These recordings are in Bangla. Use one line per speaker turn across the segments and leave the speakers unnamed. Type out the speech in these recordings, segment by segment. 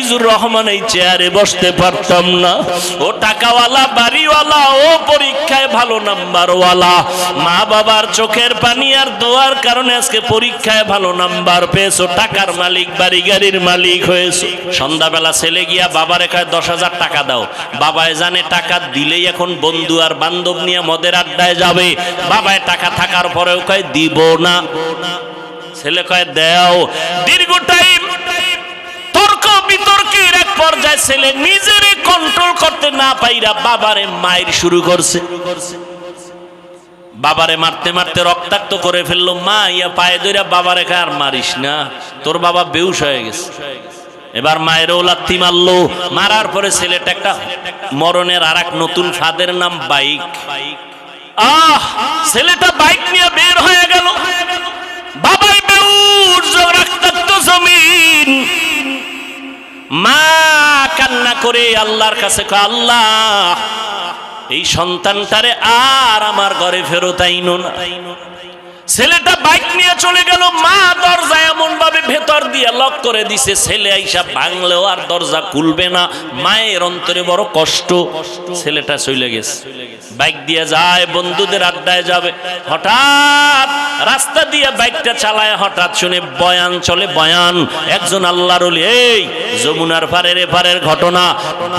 হাফিজুর রহমান এই চেয়ারে বসতে পারতাম না। ও টাকাওয়ালা, বাড়িওয়ালা, ও পরীক্ষায় ভালো নাম্বারওয়ালা, মা বাবার চোখের পানি আর দোয়ার কারণে আজকে পরীক্ষায় ভালো নাম্বার পেয়েছো, টাকার মালিক, বাড়ি গাড়ির মালিক হয়েছো। সন্ধ্যাবেলা ছেলে গিয়া বাবারে কয় 10,000 টাকা দাও। বাবায় জানে টাকা দিলেই এখন বন্ধু আর বান্ধব নিয়ে মদের আড্ডায় যাবে। বাবায় টাকা থাকার পরেও কয় দিব না। ছেলে কয় দেও। দীর্ঘ টাইম তর্ক বিতর্কের এক পর্যায়ে ছেলে নিজেরে কন্ট্রোল করতে না পাইরা বাবারে মাইর শুরু করছে। বাবারে মারতে মারতে রক্তাক্ত করে ফেললো। মা ইয়া পায়ে ধরে বাবারে কয় আর মারিস না, তোর বাবা বেহুশ হয়ে গেছে। এবার মায়েরও লাথি মারলো। মারার পরে ছেলেটা একটা মরণের আর এক নতুন ফাঁদের নাম বাইক। ছেলেটা বাইক নিয়ে বের হয়ে গেল। বাবাই বেহুশ, রক্তাক্ত জমিন। মা কান্না করে আল্লাহর কাছে কয়, আল্লাহ এই সন্তানটারে আর আমার ঘরে ফেরত আইনো না। ছেলেটা বাইক নিয়ে চলে গেল। মা দরজা এমন ভাবে ভেতর দিয়ে লক করে দিছে, ছেলে আইসা ভাঙলেও আর দরজা খুলবে না। মায়ের অন্তরে বড় কষ্ট। ছেলেটা চলে গেছে, বাইক দিয়ে যায়, বন্ধুদের আড্ডায় যাবে। হঠাৎ রাস্তা দিয়ে বাইকটা চালায়, হঠাৎ শুনে বয়ান চলে। বয়ান একজন আল্লাহর ওলি, এই যমুনার পারের এপারের ঘটনা।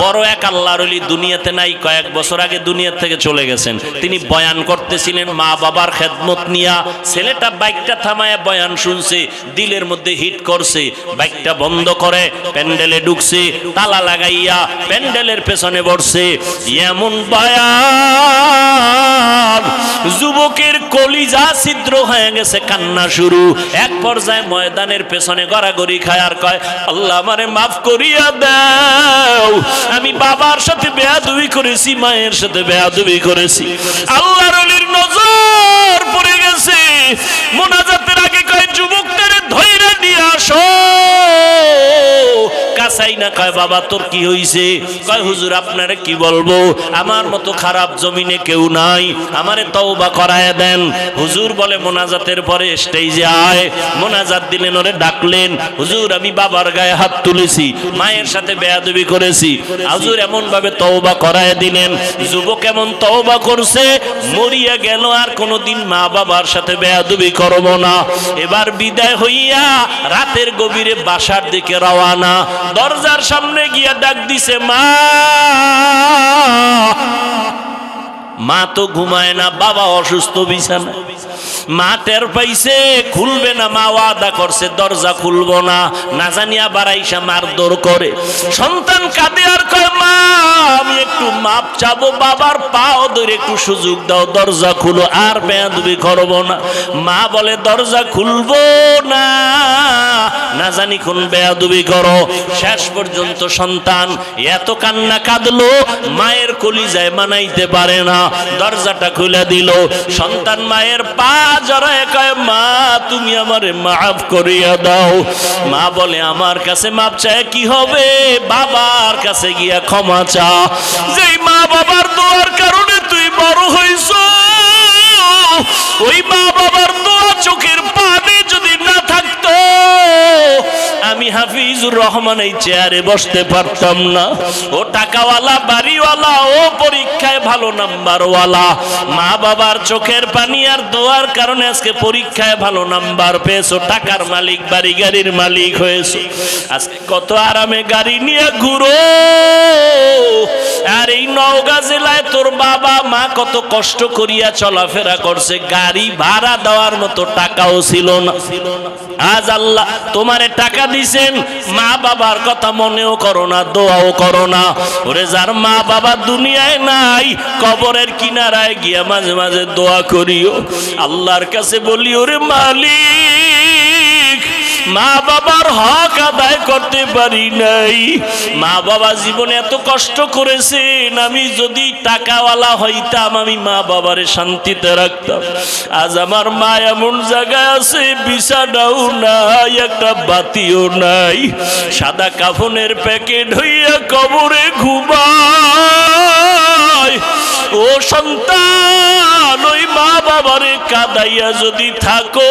বড় এক আল্লাহর ওলি দুনিয়াতে নাই, কয়েক বছর আগে দুনিয়া থেকে চলে গেছেন। তিনি বয়ান করতেছিলেন মা বাবার খেদমত নিয়া। ছেলেটা বাইকটা থামায় বয়ান শুনছে, দিলের মধ্যে হিট করছে। বাইকটা বন্ধ করে প্যান্ডেলে ঢুকছে, তালা লাগাইয়া প্যান্ডেলের পেছনে বসছে। এমন বয়ান, যুবকের কলিজা ছিদ্র হয়ে গেছে, কান্না শুরু। এক পর্যায়ে ময়দানের পেছনে গড়াগড়ি খায় আর কয়, আল্লাহ আমারে মাফ করিয়া দাও, আমি বাবার সাথে বেয়াদবি করেছি, মায়ের সাথে বেয়াদবি করেছি। আল্লাহর ওলির নজর পড়ে গেছে। মোনাজাতের আগে কয়, যুবকটারে ধইরা নিয়ে আসো। কাছাই না কয়, বাবা তোর কি হইছে? কয়, হুজুর আপনারে কি বলবো, আমার মতো খারাপ জমিনে কেউ নাই, আমারে তওবা করায় দেন। হুজুর বলে, মোনাজাতের পরে স্টেজে আয়। মোনাজাত দিলেন, ওরে ডাকলেন। হুজুর আমি বাবার গায়ে হাত তুলেছি, মায়ের সাথে বেয়াদবি করেছি। হুজুর এমন ভাবে তওবা করায় দিলেন। যুবক এমন তওবা করছে, মরিয়া গেল আর কোনোদিন মা বাবার সাথে বেয়াদবি করব না। এবার বিদায় হইয়া রাতের গভীরে বাসার দিকে রওয়ানা। দরজার সামনে গিয়া ডাক দিছে, মা। মা তো ঘুমায় না, বাবা অসুস্থ বিছানা। মা টের পাইছে খুলবে না, মা ওয়াদা করছে দরজা খুলবো না। না জানিয়া বাড়াইসা মারধর করে। সন্তান কাঁদে আর কয়, মা আমি একটু মাপ চাবো, বাবার পাও ধরে একটু সুযোগ দাও, দরজা খুলো, আর বেয়াদবি করবো না। মা বলে, দরজা খুলবো না, না জানি কোন বেয়াদবি করো। শেষ পর্যন্ত সন্তান এত কান্না কাঁদলো, মায়ের কলিজায় মানাইতে পারে না, দরজাটা খুলে দিল। সন্তান মায়ের পা জড়ায় কয়, মা তুমি আমারে মাফ করিয়া দাও। মা বলে, আমার কাছে মাপ চায় কি হবে, বাবার কাছে গিয়া ক্ষমা চা। যেই মা বাবার দোয়ার কারণে তুই বড় হইছ, ওই মা বাবার দোয়া চোখের পানি যদি না থাকতো, আমি হাফিজুর রহমান এই চেয়ারে বসতে পারতাম না। ও টাকাওয়ালা, বাড়িওয়ালা, ও পরীক্ষায় ভালো নাম্বারওয়ালা, মা বাবার চোখের পানি আর দোয়ার কারণে আজকে পরীক্ষায় ভালো নাম্বার পেয়েছো, টাকার মালিক, বাড়ি গাড়ির মালিক হয়েছো। আজকে কত আরামে গাড়ি নিয়ে ঘুরো। আর এই নওগাঁ জেলায় তোর বাবা মা কত কষ্ট করিয়া চলাফেরা করছে, গাড়ি ভাড়া দেওয়ার মতো টাকাও ছিল না। আজ আল্লাহ তোমারে টাকা দিছেন, মা বাবার কথা মনেও করো না, দোয়াও করো না। ওরে যার মা বাবা দুনিয়ায় নাই, কবরের কিনারায় গিয়া মাঝে মাঝে দোয়া করিও, আল্লাহর কাছে বলি, ওরে মালিক মা বাবার হক আদায় করতে পারি নাই, মা বাবা জীবনে এত কষ্ট করেছেন, আমি যদি টাকাওয়ালা হইতাম আমি মা বাবারে শান্তিতে রাখতাম। আজ আমার মা এমন জায়গায় আছে, বিছানাও নাই, একটা বাতিও নাই, সাদা কাফনের প্যাকেট হইয়া কবরে ঘুমায়। ও সন্তান, ওই মা বাবারে কাঁদাইয়া যদি থাকো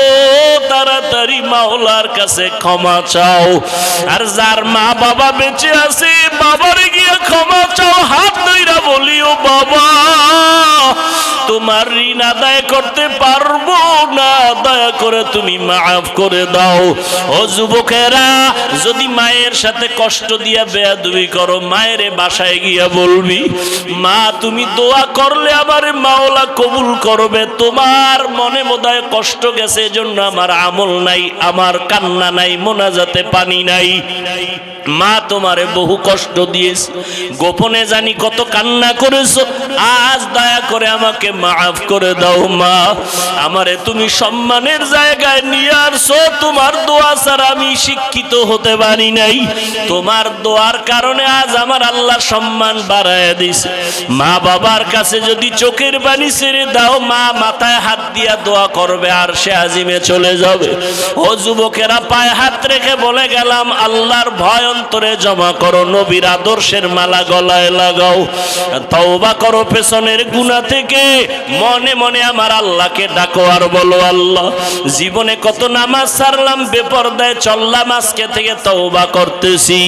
তাড়াতাড়ি মাওলার কাছে ক্ষমা চাও। আর যার মা বাবা বেঁচে আছে বাবারে গিয়া ক্ষমা চাও, হাত ধইরা বলিও বাবা তোমার ঋণ আদায় করতে পারবো না, দয়া করে তুমি মাফ করে দাও। ও যুবকেরা, যদি মায়ের সাথে কষ্ট দিয়া বেয়াদবি করো, মায়ের বাসায় গিয়া বলবি মা তুমি দোয়া করলে আমার মাওলা কবুল করবে, তোমার মনে বোধহয় কষ্ট গেছে এজন্য আমার আমল নাই, আমার কান্না নাই, মোনাজাতে পানি নাই। মা তোমারে বহু কষ্ট দিয়েছে, গোপনে জানি কত কান্না করেছো, আজ দয়া করে আমাকে মাফ করে দাও মা। আমারে তুমি সম্মানের জায়গায় নিয়ে আসছো, তোমার দোয়া ছাড়া আমি শিক্ষিত হতে পারি নাই, তোমার দোয়ার কারণে আজ আমার আল্লাহ সম্মান বাড়ায় দিছে। মা বাবার কাছে যদি চোখের পানি ছেড়ে দাও, মা মাথায় হাত দিয়া দোয়া করবে আর সে আজিমে চলে যাবে। ও যুবকেরা, পায়ে হাত রেখে বলে গেলাম আল্লাহর ভয় অন্তরে জমা করো, নবীর আদর্শের মালা গলায় লাগাও, তওবা করো পেছনের গুনাহ থেকে, মনে মনে আমার আল্লাহকে ডাকো আর বলো আল্লাহ জীবনে কত নামাজ ছাড়লাম, বেপরদায় চললাম, আজকে থেকে তওবা করতেছি,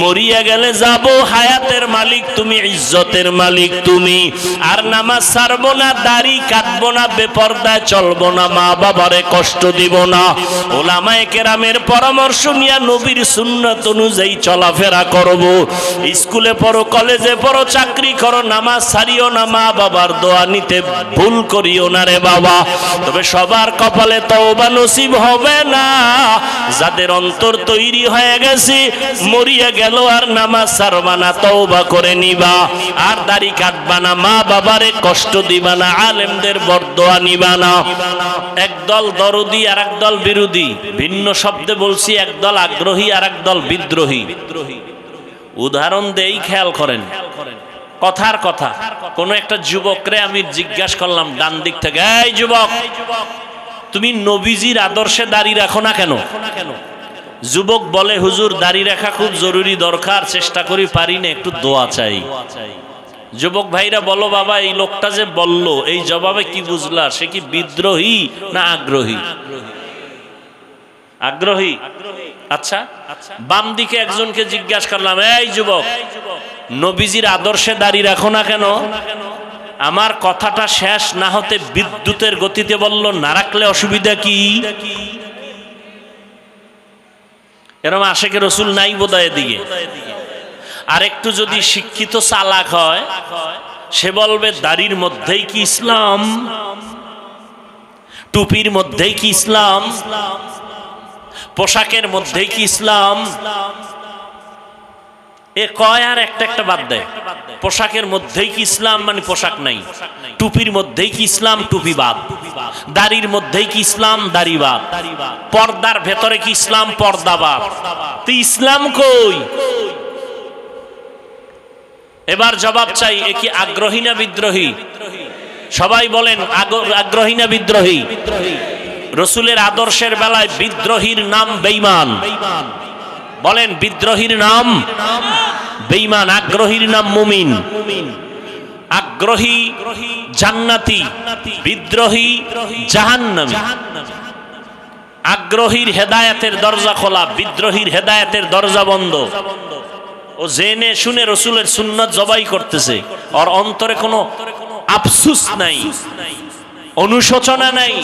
মরিয়া গেলে যাব, হায়াতের মালিক তুমি, ইজ্জতের মালিক তুমি, আর নামাজ ছাড়বো না, দাড়ি কাটবো না, বেপরদায় চলবো না, মা বাবারে কষ্ট দিব না। ওলামায়ে কেরামের পরামর্শ নিয়ে নবীর সুন্নাত অনুযায়ী চলাফেরা করব। স্কুলে পড়ো, কলেজে পড়ো, চাকরি করো, নামাজ ছাড়িও না, মা বাবার দোয়া নিতে ভুল করিও না রে বাবা। তবে সবার কপালে তওবা নসিব হবে না, যাদের অন্তর তৈরি হয়ে গেছে, মরিয়া গেল আর নামাজ ছাড়বা না, তওবা করে নিবা, আর দাড়ি কাটবা না, মা বাবারে কষ্ট দিবা না, আলেমদের বরদোয়া নিবা না। একদল দরদি আর একদল বিরোধী, ভিন্ন শব্দে বলছি, একদল আগ্রহী আর একদল বিদ্রোহী। উদাহরণ দেই, খেয়াল করেন, কথার কথা। কোন একটা যুবকরে আমি জিজ্ঞাসা করলাম ডান দিক থেকে, এই যুবক তুমি নবীজির আদর্শে দাঁড়িয়ে রাখো না কেন? যুবক বলে হুজুর দাড়ি রাখা খুব জরুরি দরকার, চেষ্টা করি পারি না, একটু দোয়া চাই। যুবক ভাইরা বলো বাবা, এই লোকটা যে বলল এই জবাবে কি বুঝলা, সে কি বিদ্রোহী না আগ্রহী? আগ্রহী। আচ্ছা, বাম দিকে একজনকে জিজ্ঞাসা করলাম, এই যুবক নবীজির আদর্শে দাঁড়িয়ে রাখো না কেন? আমার কথাটা শেষ না হতে বিদ্যুতের গতিতে বলল, না রাখলে অসুবিধা কি? এরকম আশেকে রসুল নাই বোধহয় এদিকে। আর একটু যদি শিক্ষিত চালাক হয়, সে বলবে দাড়ির মধ্যেই কি ইসলাম? টুপির মধ্যেই কি ইসলাম? পোশাকের মধ্যেই কি ইসলাম? এ কয় আর একটা একটা বাদ দেয়। পোশাকের মধ্যেই কি ইসলাম মানে পোশাক নাই, টুপির মধ্যেই কি ইসলাম, টুপি বাদ, দাড়ির মধ্যেই কি ইসলাম, দাড়ি বাদ, পর্দার ভেতরে কি ইসলাম, পর্দা বাদ। তো ইসলাম কই? এবার জবাব চাই, এ কি আগ্রহী না বিদ্রোহী? সবাই বলেন আগ্রহী না বিদ্রোহী? রসুলের আদর্শের বেলায় বিদ্রোহীর নাম বেঈমান। বলেন বিদ্রোহীর নাম বেঈমান, আগ্রহীর নাম মুমিন। আগ্রহী জান্নাতি, বিদ্রোহী জাহান্নামী। আগ্রহীর হেদায়েতের দরজা খোলা, বিদ্রোহীর হেদায়েতের দরজা বন্ধ। ও জেনে শুনে রসুলের সুন্নাত জবাই করতেছে, ওর অন্তরে কোনো আফসোস নাই, অনুশোচনা নাই।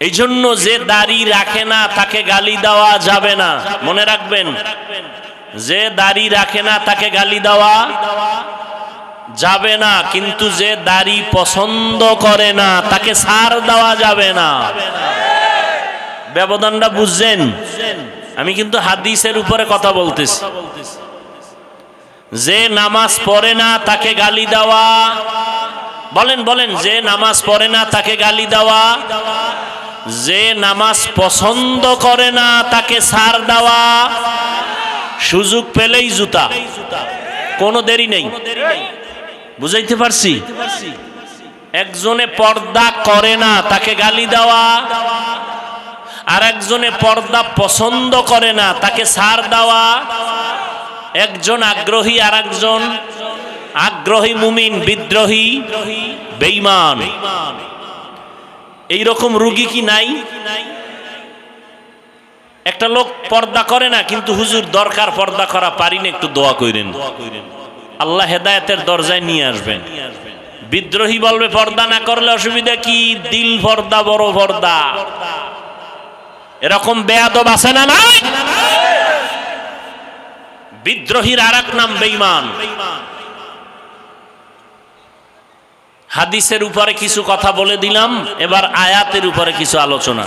এই জন্য যে দাড়ি রাখে না তাকে গালি দেওয়া যাবে না, মনে রাখবেন। যে দাড়ি রাখে না তাকে গালি দেওয়া যাবে না, কিন্তু যে দাড়ি পছন্দ করে না তাকে ছাড় দেওয়া যাবে না। ব্যবধানটা বুঝছেন? আমি কিন্তু হাদিসের উপরে কথা বলতেছি। যে নামাজ পড়ে না তাকে গালি দেওয়া, বলেন বলেন, যে নামাজ পড়ে না তাকে গালি দেওয়া, যে নামাজ পছন্দ করে না তাকে ছাড় দেওয়া, সুযোগ পেলেই জুতা, কোনো দেরি নেই। বুঝাইতে পারছি? একজনে পর্দা করে না তাকে গালি দেওয়া, আর একজনে পর্দা পছন্দ করে না তাকে ছাড় দেওয়া। একজন আগ্রহী আর একজন আগ্রহী মুমিন, বিদ্রোহী বেঈমান। এইরকম রোগী কি নাই? একটা লোক পর্দা করে না, কিন্তু হুজুর দরকার পর্দা করা, পারি না, একটু দোয়া কইরেন, আল্লাহ হেদায়েতের দরজায় নিয়ে আসবেন। বিদ্রোহী বলবে পর্দা না করলে অসুবিধা কি, দিল পর্দা, বড় পর্দা। এরকম বেয়াদব আছে না নাই? বিদ্রোহীর আরেক নাম বেঈমান। হাদিসের উপরে কিছু কথা বলে দিলাম, এবার আয়াতের উপরে কিছু আলোচনা।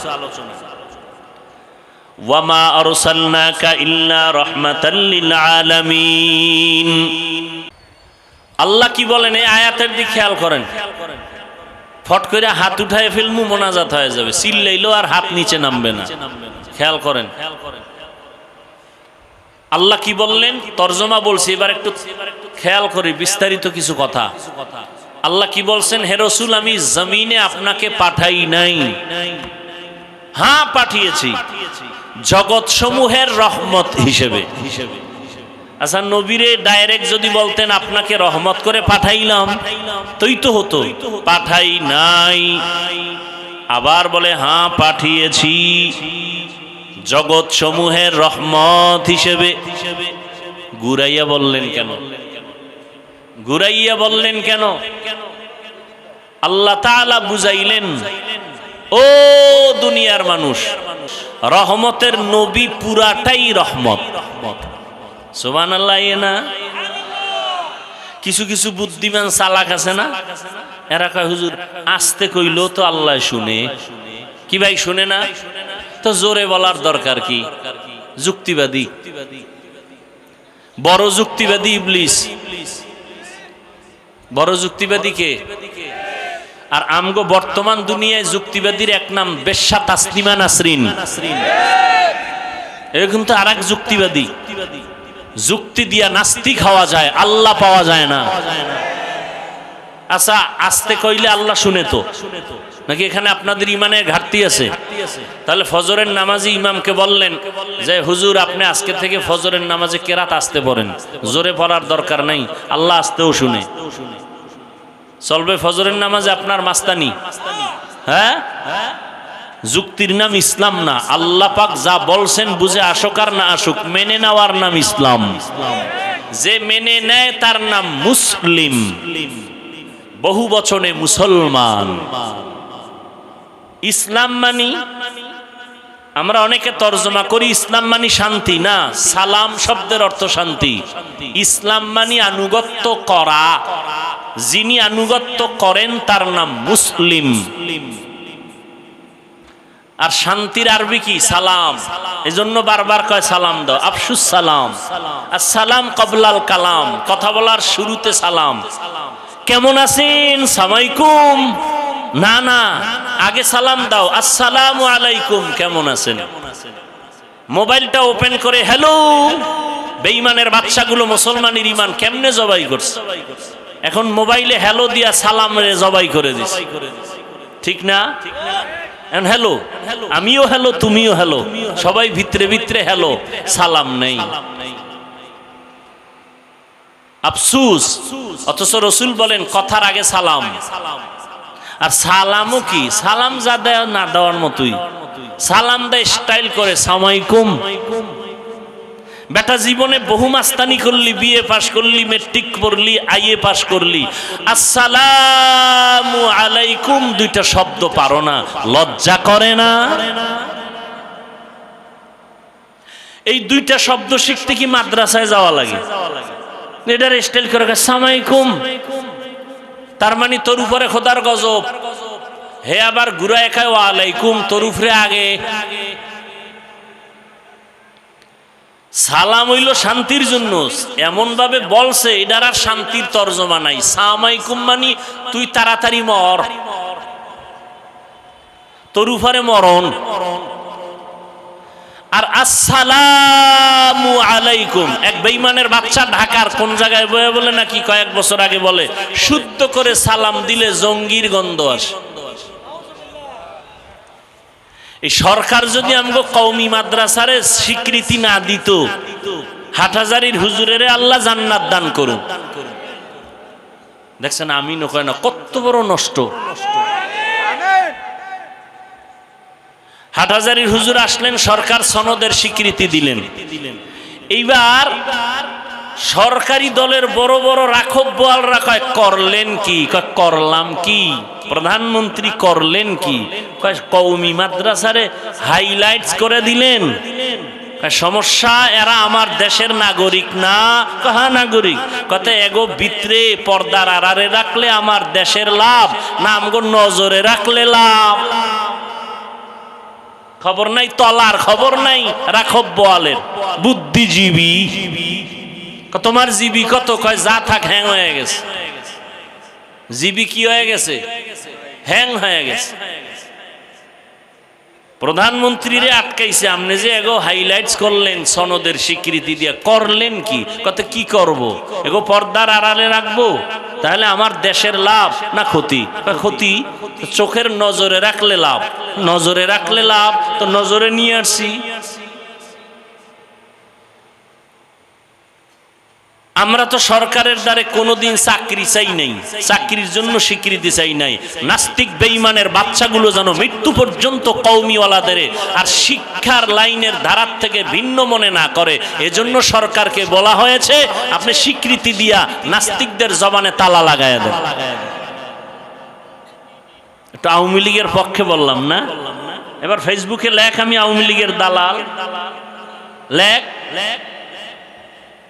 ওয়ামা আরসালনাকা ইল্লা রাহমাতাল লিল আলামিন। আল্লাহ কি বলেন এই আয়াতের দিকে খেয়াল করেন। ফট করে হাত উঠায় ফেলমু, মোনাজাত হয়ে যাবে, চিল্লাইলো আর হাত নিচে নামবে না। খেয়াল করেন আল্লাহ কি বললেন, তরজমা বলছি, এবার একটু খেয়াল করি বিস্তারিত কিছু কথা। আল্লাহ কি বলছেন, হে রাসূল আমি জমিনে আপনাকে পাঠাই নাই, হ্যাঁ পাঠিয়েছি জগৎ সমূহের রহমত হিসেবে। আচ্ছা, নবীরে ডাইরেক্ট যদি বলতেন আপনাকে রহমত করে পাঠাইলাম তোই তো হতো, পাঠাই নাই। আবার বলে হ্যাঁ পাঠিয়েছি জগৎ সমূহের রহমত হিসেবে। ঘুরাইয়া বললেন কেন? ঘুরাইয়া বললেন কেন? আল্লাহ তাআলা বুঝাইলেন, ও দুনিয়ার মানুষ, রহমতের নবী পুরাটাই রহমত। সুবহানাল্লাহ। না কিছু কিছু বুদ্ধিমান চালাক আছে না, এরা কয় হুজুর আস্তে কইলো তো আল্লাহ শুনে। কি ভাই শুনে না? তো জোরে বলার দরকার কি? যুক্তিবাদী, বড় যুক্তিবাদী ইবলিস। বড় যুক্তিবাদী কে? আর আমগো বর্তমান দুনিয়ায় যুক্তিবাদীর এক নাম বেশ্যা তাসলিমা নাসরিন। এরকম তো আর এক যুক্তিবাদী। যুক্তি দিয়া নাস্তিক হওয়া যায়, আল্লাহ পাওয়া যায় না। আচ্ছা, আস্তে কইলে আল্লাহ শুনে তো নাকি? এখানে আপনাদের ইমানের ঘাটতি আছে। তাহলে ফজরের নামাজি ইমামকে বললেন যে হুজুর আপনি আজকে থেকে ফজরের নামাজে কেরাত আস্তে পড়েন, জোরে পড়ার দরকার নাই, আল্লাহ আস্তেও শুনে। চলবে ফজরের নামাজে আপনার মাস্তানি? হ্যাঁ, যুক্তির নাম ইসলাম না। আল্লাহ পাক যা বলছেন বুঝে আসুক আর না আসুক, মেনে নেওয়ার নাম ইসলাম। যে মেনে নেয় তার নাম মুসলিম, বহু বচনে মুসলমান। ইসলাম মানি, আমরা অনেকে তর্জমা করি ইসলাম মানি শান্তি। না, সালাম শব্দের অর্থ শান্তি। ইসলাম মানি আনুগত্য করা, যিনি আনুগত্য করেন তার নাম মুসলিম। আর শান্তির আরবি কি? সালাম। এজন্য বারবার কয় সালাম দাও, আফসুস সালাম। আর সালাম কবলাল কালাম, কথা বলার শুরুতে সালাম। কেমন আছেন? সালামালাইকুম। না না, আগে সালাম দাও, আসসালামু আলাইকুম, কেমন আছেন। মোবাইলটা ওপেন করে হ্যালো। বেঈমানের বাচ্চাগুলো মুসলমানের ইমান কেমনে জবাই করছে। এখন মোবাইলে হ্যালো দিয়া সালাম রে জবাই করে দিছে, ঠিক না? হ্যালো, আমিও হ্যালো, তুমিও হ্যালো, সবাই ভিতরে ভিতরে হ্যালো, সালাম নেই। আফসুস। অথচ রসুল বলেন কথার আগে সালাম। আর সালামও কি? সালাম যা দেয় না দেওয়ার মতোই। সালাম দেয় স্টাইল করে, সালামালাইকুম। বেটা জীবনে বহু মাস্তানি করলি, বিএ পাশ করলি, মেট্রিক পড়লি, আইএ পাশ করলি, আসসালামু আলাইকুম দুইটা শব্দ পারো না, লজ্জা করে না? এই দুইটা শব্দ শিখতে কি মাদ্রাসায় যাওয়া লাগে? এটার স্টাইল করে সালামালাইকুম, তার মানে তোর উপরে খোদার গজব। হে আবার ঘুরায় খায় ওয়ালাইকুম, তোর উপরে আগে। সালাম হইল শান্তির জন্য, এমন ভাবে বলছে এটার আর শান্তির তর্জমা নাই। সালামালাইকুম মানে তুই তাড়াতাড়ি মর, তোর উপরে মরণ। আর আসসালামু আলাইকুম, এক বেঈমানের বাচ্চা ঢাকার কোন জায়গায় বয়ে বলে নাকি কয়েক বছর আগে বলে, শুদ্ধ করে সালাম দিলে জঙ্গির গন্ধ আসে। এই সরকার যদি আমগো কওমি মাদ্রাসারে স্বীকৃতি না দিত, হাটহাজারীর হুজুরের আল্লাহ জান্নাত দান করুন। দেখছেন আমিনও কয় না, কত বড় নষ্ট। হাটহাজারীর হুজুর আসলেন, সরকার সনদের স্বীকৃতি দিলেন। এইবার সরকারি দলের বড় বড় রাখব বোয়ালরা কয় করলেন কি? কয় করলাম কি? প্রধানমন্ত্রী করলেন কি? কয় কওমি মাদ্রাসারে হাইলাইটস করে দিলেন। সমস্যা, এরা আমার দেশের নাগরিক না। কাহা নাগরিক? কত এগো ভিতরে পর্দার আড়ারে রাখলে আমার দেশের লাভ না আমগো নজরে রাখলে লাভ? খবর নাই তলার, খবর নাই রাখব বোয়ালের। বুদ্ধিজীবী তোমার জিবি কত? কয় যা থাক, হ্যাং হয়ে গেছে। জিবি কি হয়ে গেছে? হ্যাং হয়ে গেছে। প্রধানমন্ত্রীরে আটকাইছে, আপনি যে এগো হাইলাইটস করলেন সনদের স্বীকৃতি দিয়ে, করলেন কি? কত কি করব? এগো পর্দার আড়ালে রাখবো, তাহলে আমার দেশের লাভ না ক্ষতি? ক্ষতি। চোখের নজরে রাখলে লাভ, নজরে রাখলে লাভ, তো নজরে নিয়ে আসছি। আমরা তো সরকারের দ্বারে কোনোদিন চাকরি চাই নাই, চাকরির জন্য স্বীকৃতি চাই নাই। নাস্তিক বেঈমানের বাচ্চাগুলো যেন মৃত্যু পর্যন্ত কওমিওয়ালাদের আর শিক্ষার লাইনের ধারার থেকে ভিন্ন মনে না করে, এজন্য সরকারকে বলা হয়েছে আপনি স্বীকৃতি দিয়া নাস্তিকদের জবানে তালা লাগায় দেন। একটু আওয়ামী লীগের পক্ষে বললাম না? এবার ফেসবুকে লেখ আমি আওয়ামী লীগের দালাল, লেখ।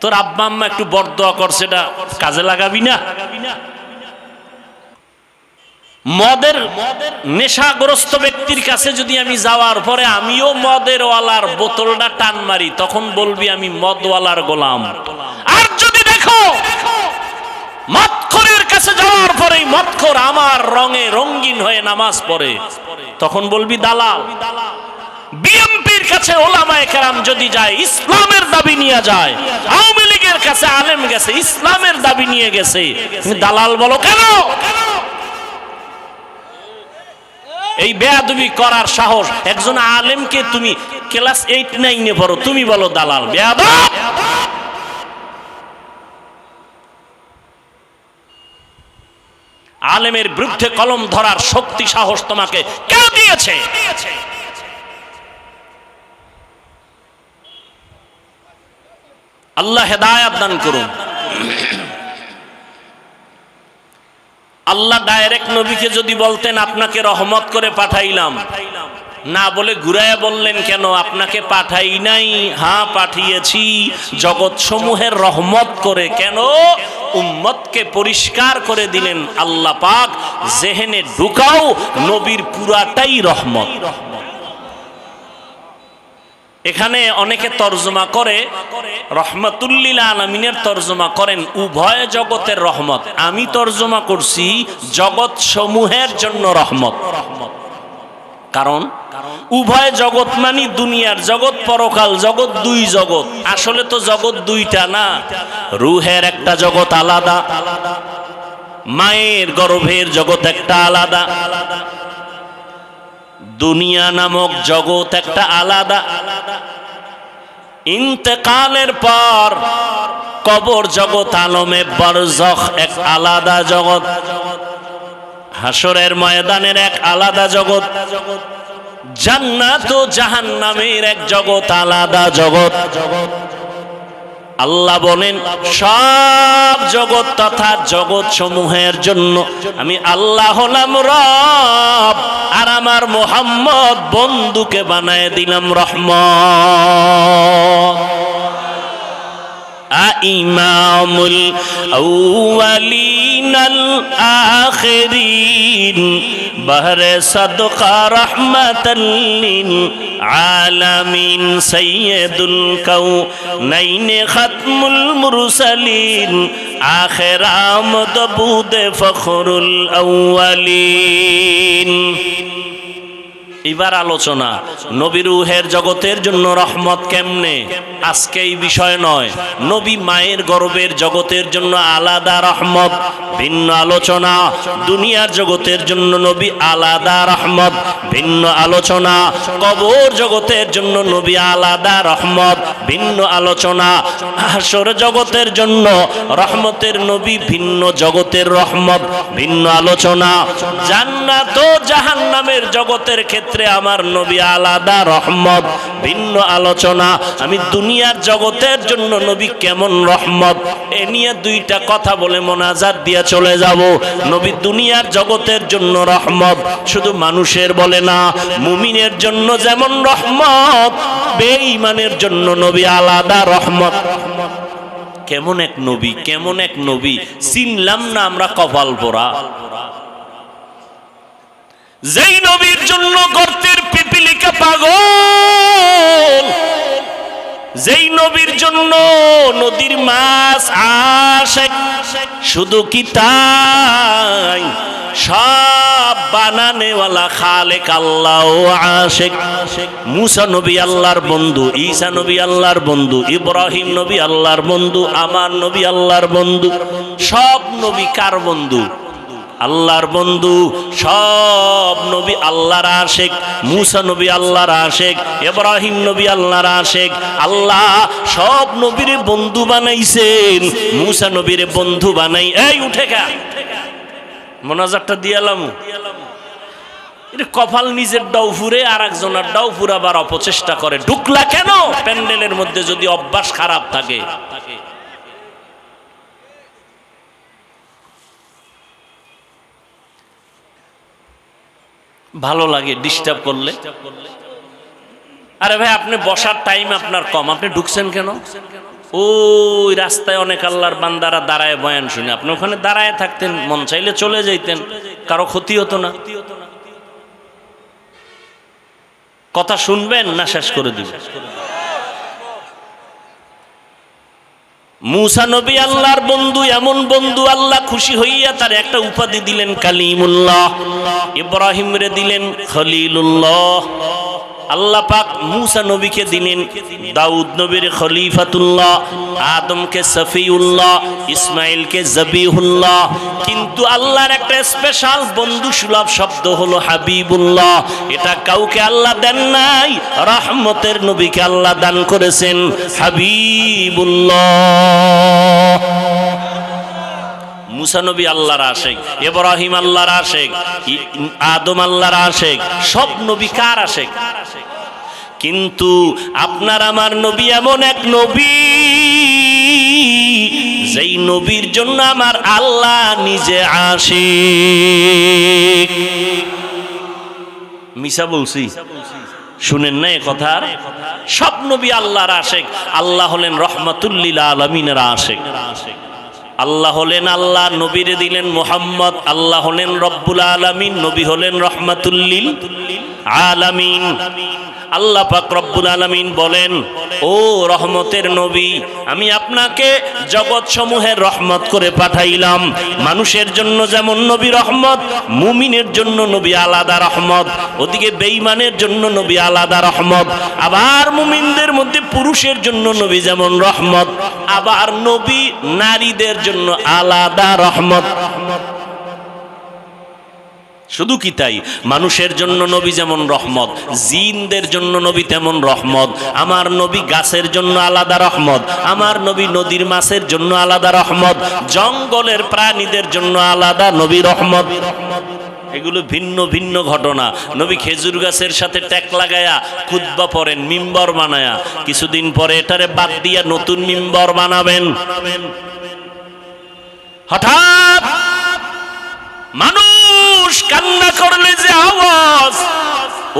তোর আব্বা আম্মা একটু বরদোয়া করছে, এটা কাজে লাগাবি না? মদের নেশাগ্রস্ত ব্যক্তির কাছে যদি আমি যাওয়ার পরে আমিও মদের ওয়ালার বোতলটা টান মারি, তখন বলবি আমি মদওয়ালার গোলাম। আর যদি দেখো মদখোরের কাছে যাওয়ার পরে মদখোর আমার রঙে রঙিন হয়ে নামাজ পড়ে, তখন বলবি দালাল। বিএনপির কাছে ওলামায়ে কেরাম যদি যায়, ইসলামের দাবি নিয়ে যায়, আওয়ামী লীগের কাছে আলেম গেছে, ইসলামের দাবি নিয়ে গেছে, তুমি দালাল বলো কেন? এই বেয়াদবি করার সাহস একজন আলেমকে, তুমি ক্লাস 8-9 পড়ো, তুমি বলো দালাল? বেয়াদব! আলেমের বিরুদ্ধে কলম ধরার শক্তি সাহস তোমাকে কে দিয়েছে? আল্লাহ হেদায়েত দান করুন। আল্লাহ ডাইরেক্ট নবীকে যদি বলতেন আপনাকে রহমত করে পাঠাইলাম, না বলে ঘুরায় বললেন কেন? আপনাকে পাঠাই নাই, হ্যাঁ পাঠিয়েছি জগৎ সমূহের রহমত করে। কেন? উম্মতকে পরিষ্কার করে দিলেন আল্লাহ পাক, জেহেনে ঢুকাও নবীর পুরাটাই রহমত। এখানে অনেকে তর্জমা করে রহমাতুল্লিল আলামিনের তর্জমা করেন উভয় জগতের রহমত। আমি তর্জমা করছি জগৎ সমূহের জন্য রহমত। কারণ উভয় জগৎ মানে দুনিয়ার জগৎ, পরকাল জগৎ, দুই জগৎ। আসলে তো জগৎ দুইটা না, রুহের একটা জগৎ আলাদা, মায়ের গর্ভের জগৎ একটা আলাদা, দুনিয়া নামক জগৎ একটা আলাদা, ইন্তেকালের পর কবর জগৎ আলমে বরজখ এক আলাদা জগৎ, হাসরের ময়দানের এক আলাদা জগৎ, জান্নাত ও জাহান্নামের এক জগৎ আলাদা জগৎ। আল্লাহ বলেন সব জগৎ তথা জগৎ সমূহের জন্য আমি আল্লাহ হলাম রব, আর আমার মুহাম্মদ বন্ধুকে বানায় দিলাম রহমত। ইমামুল আউয়ালিন আল আখিরিন বহরে সাদকা রাহমাতাল লিল আলামিন সাইয়্যিদুল কাউনাইন খাতমুল মুরসালিন আখির আমদ বুদে ফখরুল আউয়ালিন। এবার আলোচনা নবী রূহের জগতের জন্য রহমত কেমনে, আজকে এই বিষয় নয়। নবী মায়ের গর্ভের জগতের জন্য আলাদা রহমত, ভিন্ন আলোচনা। দুনিয়ার জগতের জন্য নবী আলাদা রহমত, ভিন্ন আলোচনা। কবর জগতের জন্য নবী আলাদা রহমত, ভিন্ন আলোচনা। হাশর জগতের জন্য রহমতের নবী, ভিন্ন জগতের রহমত, ভিন্ন আলোচনা। জান্নাত ও জাহান্নামের জগতের ক্ষেত্রে আমার নবী আলাদা রহমত, ভিন্ন আলোচনা। আমি দুনিয়ার জগতের জন্য নবী কেমন রহমত এ নিয়ে দুইটা কথা বলে মোনাজাত দিয়ে চলে যাব। নবী দুনিয়ার জগতের জন্য রহমত, শুধু মানুষের বলে না, মুমিনের জন্য যেমন রহমত, বেঈমানের জন্য নবী আলাদা রহমত। কেমন এক নবী, কেমন এক নবী, চিনলাম না আমরা কপাল পোড়া। যেই নবীর জন্য গর্তের পিপিলিকা পাগল, যেই নবীর জন্য নদীর মাছ আশেক, শুধু কি তাই, সব বানানেওয়ালা খালেক আল্লাহ আশেক। মুসা নবী আল্লাহর বন্ধু, ঈসা নবী আল্লাহর বন্ধু, ইব্রাহিম নবী আল্লাহর বন্ধু, আমার নবী আল্লাহর বন্ধু। সব নবী কার বন্ধু? আল্লাহর বন্ধু। সব নবী আল্লাহর আশেক। মুসা নবী আল্লাহর আশেক, ইব্রাহিম নবী আল্লাহর আশেক। আল্লাহ সব নবীর বন্ধু বানাইছেন, মুসা নবীর বন্ধু বানাই। এই উঠে গা, মোনাজাতটা দিয়ালাম। এটা কপাল নিজের ডাউ ফুরে আর একজনের ডাউ ফুরাবার অপচেষ্টা করে। ঢুকলা কেন প্যান্ডেলের মধ্যে যদি অভ্যাস খারাপ থাকে? ভালো লাগে ডিস্টার্ব করলে। আরে ভাই, আপনি বসার টাইম আপনার কম, আপনি ঢুকছেন কেন? ওই রাস্তায় অনেক আল্লাহর বান্দারা দাঁড়ায় বয়ান শুনে, আপনি ওখানে দাঁড়ায় থাকতেন, মন চাইলে চলে যাইতেন, কারো ক্ষতি হতো না। কথা শুনবেন না শেষ করে দিবেন? মুসা নবী আল্লাহর বন্ধু, এমন বন্ধু আল্লাহ খুশি হইয়া তার একটা উপাধি দিলেন কালিমুল্লাহ। ইব্রাহিম রে দিলেন খলিলুল্লাহ। আল্লাহ পাক মুসা নবীকে দিলেন দাউদ নবীর খলিফাতুল্লাহ, আদমকে সফিউল্লাহ, ইসমাইলকে জবিহুল্লাহ। কিন্তু আল্লাহর একটা স্পেশাল বন্ধু সুলভ শব্দ হলো হাবিবুল্লাহ। এটা কাউকে আল্লাহ দেন নাই, রহমতের নবীকে আল্লাহ দান করেছেন হাবিবুল্লাহ। মুসা নবী আল্লাহর আশেক, ইব্রাহিম আল্লাহর আশেক, আদম আল্লাহর আশেক, সব নবী কার আশেক? কিন্তু আপনার আমার নবী এমন এক নবী, যেই নবীর জন্য আমার আল্লাহ নিজে আশেক। মিশা বলছি? শুনেন না এ কথা? সব নবী আল্লাহর আশেক। আল্লাহ হলেন রহমাতুল লিল আলামিনের আশেক। আল্লাহ হলেন আল্লাহ, নবীরে দিলেন মুহাম্মদ। আল্লাহ হলেন রব্বুল আলামিন, নবী হলেন রহমাতুল লিল আলামিন। আল্লাহ পাক রব্বুল আলামিন বলেন, ও রহমতের নবী, আমি আপনাকে জগৎ সমূহের রহমত করে পাঠাইলাম। মানুষের জন্য যেমন নবী রহমত, মুমিনের জন্য নবী আলাদা রহমত, ওদিকে বেঈমানের জন্য নবী আলাদা রহমত। আবার মুমিনদের মধ্যে পুরুষের জন্য নবী যেমন রহমত, আবার নবী নারীদের জন্য আলাদা রহমত। শুধু কি তাই, মানুষের জন্য নবী যেমন রহমত, জিনদের জন্য নবী তেমন রহমত। আমার নবী গাছের জন্য আলাদা রহমত, আমার নবী নদীর মাছের জন্য আলাদা রহমত, জঙ্গলের প্রাণীদের জন্য আলাদা নবী রহমত। এগুলো ভিন্ন ভিন্ন ঘটনা। নবী খেজুর গাছের সাথে ট্যাক লাগায়া খুতবা পড়েন, মিম্বর বানায়া। কিছুদিন পরে এটারে বাদ দিয়া নতুন মিম্বর বানাবেন। হঠাৎ মানুষ কান্না করলে যে আওয়াজ,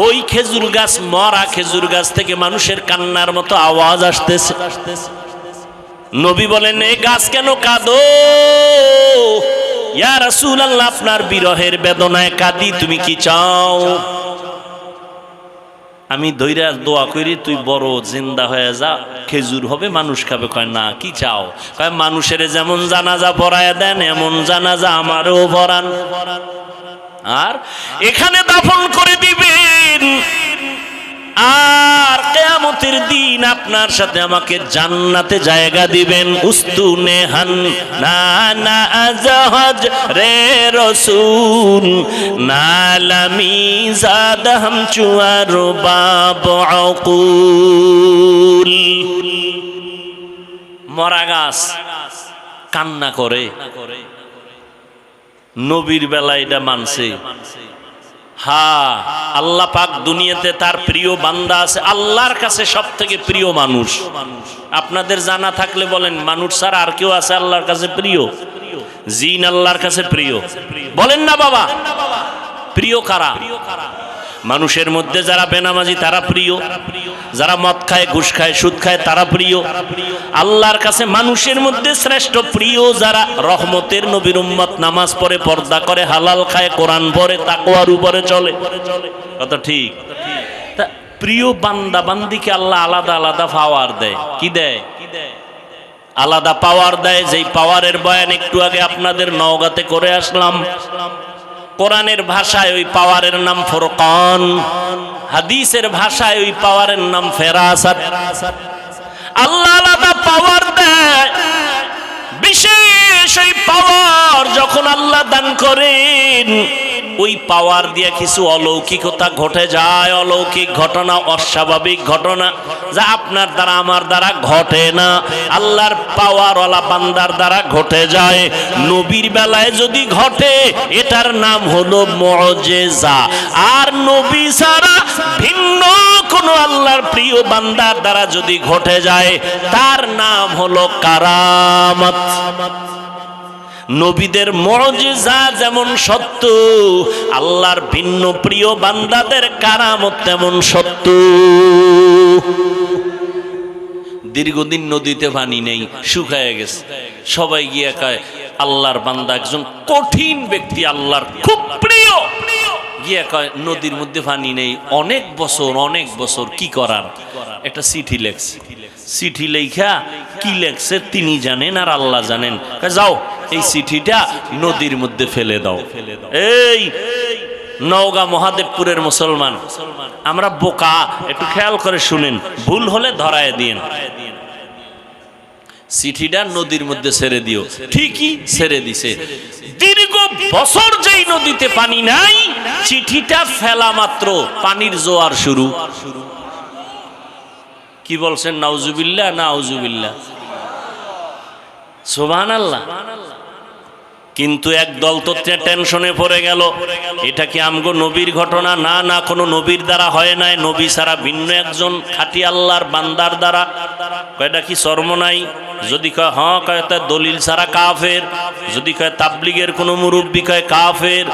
ওই খেজুর গাছ, মরা খেজুর গাছ থেকে মানুষের কান্নার মতো আওয়াজ আসতেছে। নবী বলেন, এই গাছ কেন কাঁদো? ইয়া রাসূলুল্লাহ, আপনার বিরহের বেদনায় কাঁদি, তুমি কি চাও? আমি দইরা দোয়া করি তুই বড় জিন্দা হয়ে যা, খেজুর হবে, মানুষ খাবে। কয় না, কি চাও? কয় মানুষের যেমন জানাজা পড়ায় দেন, এমন জানাজা আমারও পড়ান। আর এখানে দাফন করে দিবেন, আর কিয়ামতের দিন আপনার সাথে আমাকে জান্নাতে জায়গা দিবেন। উস্তুনে হান না না আজহাজ রে রসুল নালামি জাদ হাম চুয়ার বাব আকুল। মরা গাছ কান্না করে, নবীর বেলায় এটা মানছে। হ্যাঁ, আল্লাহ পাক দুনিয়াতে তার প্রিয় বান্দা আছে, আল্লাহর কাছে সব থেকে প্রিয় মানুষ। আপনাদের জানা থাকলে বলেন, মানুষ ছাড়া আর কেউ আছে আল্লাহর কাছে প্রিয়? জিন আল্লাহর কাছে প্রিয়, বলেন না বাবা? প্রিয় কারা? মানুষের মধ্যে যারা বেনামাজি তারা প্রিয়, যারা মদ খায়, ঘুষ খায়, সুদ খায় তারা প্রিয়। আল্লাহর কাছে মানুষের মধ্যে শ্রেষ্ঠ প্রিয় যারা রহমতের নবীর উম্মত, নামাজ পড়ে, পর্দা করে, হালাল খায়, কোরআন পড়ে, তাকওয়ার উপরে চলে। কত ঠিক? তা প্রিয় বান্দা বান্দিকে আল্লাহ আলাদা আলাদা পাওয়ার দেয়। কি দেয়? আলাদা পাওয়ার দেয়। যেই পাওয়ারের বয়ান একটু আগে আপনাদের নওগাঁতে করে আসলাম। কোরআনের ভাষায় ওই পাওয়ারের নাম ফুরকান, হাদিসের ভাষায় ওই পাওয়ারের নাম ফেরাসাত। আল্লাহ আলাদা পাওয়ার দেয়। বিশেষ ওই পাওয়ার যখন আল্লাহ দান করেন, ওই পাওয়ার দিয়ে কিছু অলৌকিকতা ঘটে যায়। অলৌকিক ঘটনা, অস্বাভাবিক ঘটনা যা আপনার দ্বারা আমার দ্বারা ঘটে না, আল্লাহর পাওয়ারওয়ালা বান্দার দ্বারা ঘটে যায়। নবীর বেলায় যদি ঘটে এটার নাম হলো মুজিজা। আর নবী ছাড়া ভিন্ন কোন আল্লাহর প্রিয় বান্দার দ্বারা যদি ঘটে যায় তার নাম হলো কারামত। নবীদের মুজিজা যেমন সত্য, আল্লাহর ভিন্ন প্রিয় বান্দাদের কারামত তেমন সত্য। দীর্ঘদিন নদীতে পানি নেই, শুকায় গেছে। সবাই গিয়ে কয় আল্লাহর বান্দা একজন কঠিন ব্যক্তি, আল্লাহর খুব প্রিয়, গিয়ে কয় নদীর মধ্যে পানি নেই, অনেক বছর কি করার? একটা চিঠি লেখছে। চিঠি লেখা কি লেখছে তিনি জানেন আর আল্লাহ জানেন। যাও এই চিঠিটা নদীর মধ্যে ফেলে দাও। এই নওগাঁ মহাদেবপুরের মুসলমান আমরা বোকা, একটু খেয়াল করে শুনেন, ভুল হলে ধরায় দিন। চিঠিটা নদীর মধ্যে ছেড়ে দিও। ঠিকই ছেড়ে দিছে। দীর্ঘ বছর যেই নদীতে পানি নাই, চিঠিটা ফেলা মাত্র পানির জোয়ার শুরু। কি বলছেন? নাউজুবিল্লাহ, নাউজুবিল্লাহ, সুবহানাল্লাহ। কিন্তু একদল তো টেনশনে পড়ে গেল, এটা কি আমগো নবীর ঘটনা? না না, কোনো নবীর দ্বারা হয় নাই, নবী ছাড়া ভিন্ন একজন খাঁটি আল্লাহর বান্দার দ্বারা। কয়টা কি শর্ম নাই? যদি কয় হ্যাঁ, কয় তা দলিল ছাড়া কাফের। যদি কয় তাবলিগের কোনো মুরব্বী কয় কাফের।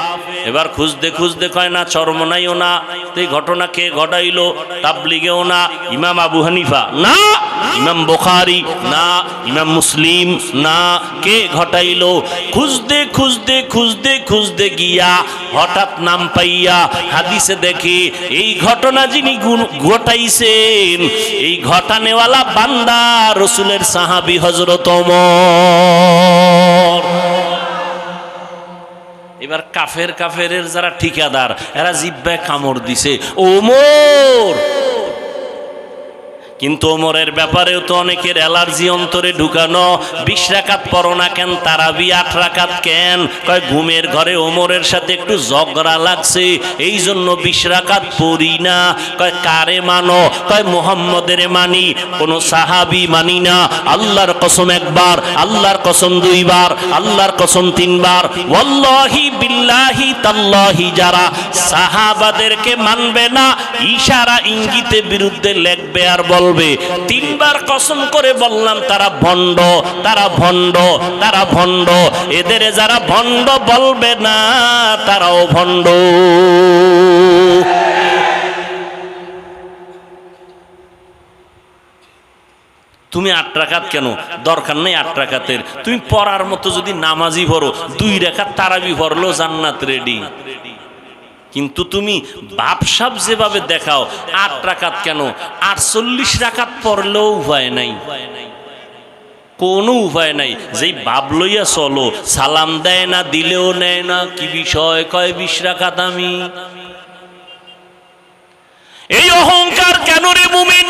এবার খুঁজতে খুঁজতে কয় না, চরমনাইও না। এই ঘটনা কে ঘটাইলো? তাবলিগেও না, ইমাম আবু হানিফা না, ইমাম বুখারী না, ইমাম মুসলিম না, কে ঘটাইলো? খুঁজতে খুঁজতে খুঁজতে খুঁজতে গিয়া হঠাৎ নাম পাইয়া হাদিসে দেখে এই ঘটনা যিনি ঘটাইছেন, এই ঘটানেওয়ালা বান্দা রসুলের সাহাবী হযরত ওমর। এবার কাফের যারা ঠিকাদার, এরা জিহ্বায় কামড় দিছে, ওমর। কিন্তু ওমরের ব্যাপারেও তো অনেকের অ্যালার্জি অন্তরে ঢুকানো। 20 রাকাত পড়ো না কেন? তারাবি 8 রাকাত কেন? কয় ঘুমের ঘরে ওমরের সাথে একটু ঝগড়া লাগছে, এই জন্য 20 রাকাত পড়ি না। কয় কারে মানো? কয় মুহাম্মদের মানি, কোন সাহাবী মানি না। আল্লাহর কসম একবার, আল্লাহর কসম 2 বার, আল্লাহর কসম 3 বার, ওয়াল্লাহি বিল্লাহি তাল্লাহি যারা সাহাবাদেরকে মানবে না, ইশারা ইঙ্গিতে বিরুদ্ধে লেখবে আর বলবে। 3 বার কসম করে বললাম তারা ভণ্ড, তারা ভণ্ড, তারা ভণ্ড। এদের যারা ভণ্ড বলবে না তারাও ভণ্ড। তুমি 8 রাকাত কেন? দরকার নেই 8 রাকাতের। তুমি পড়ার মতো যদি নামাজি পড়ো, 2 রাকাত তারাবি পড়লো জান্নাত রেডি। কিন্তু তুমি ভাবসাব যেভাবে দেখাও, 8 রাকাত কেন? 48 রাকাত পড়লেও উপায় নাই। কোনো উপায় নাই। যেই বাপ লইয়া চলো, সালাম দেয় না, দিলেও নেয় না, কি বিষয়? কয় 20 রাকাত আমি। এই অহংকার কেন রে মুমিন?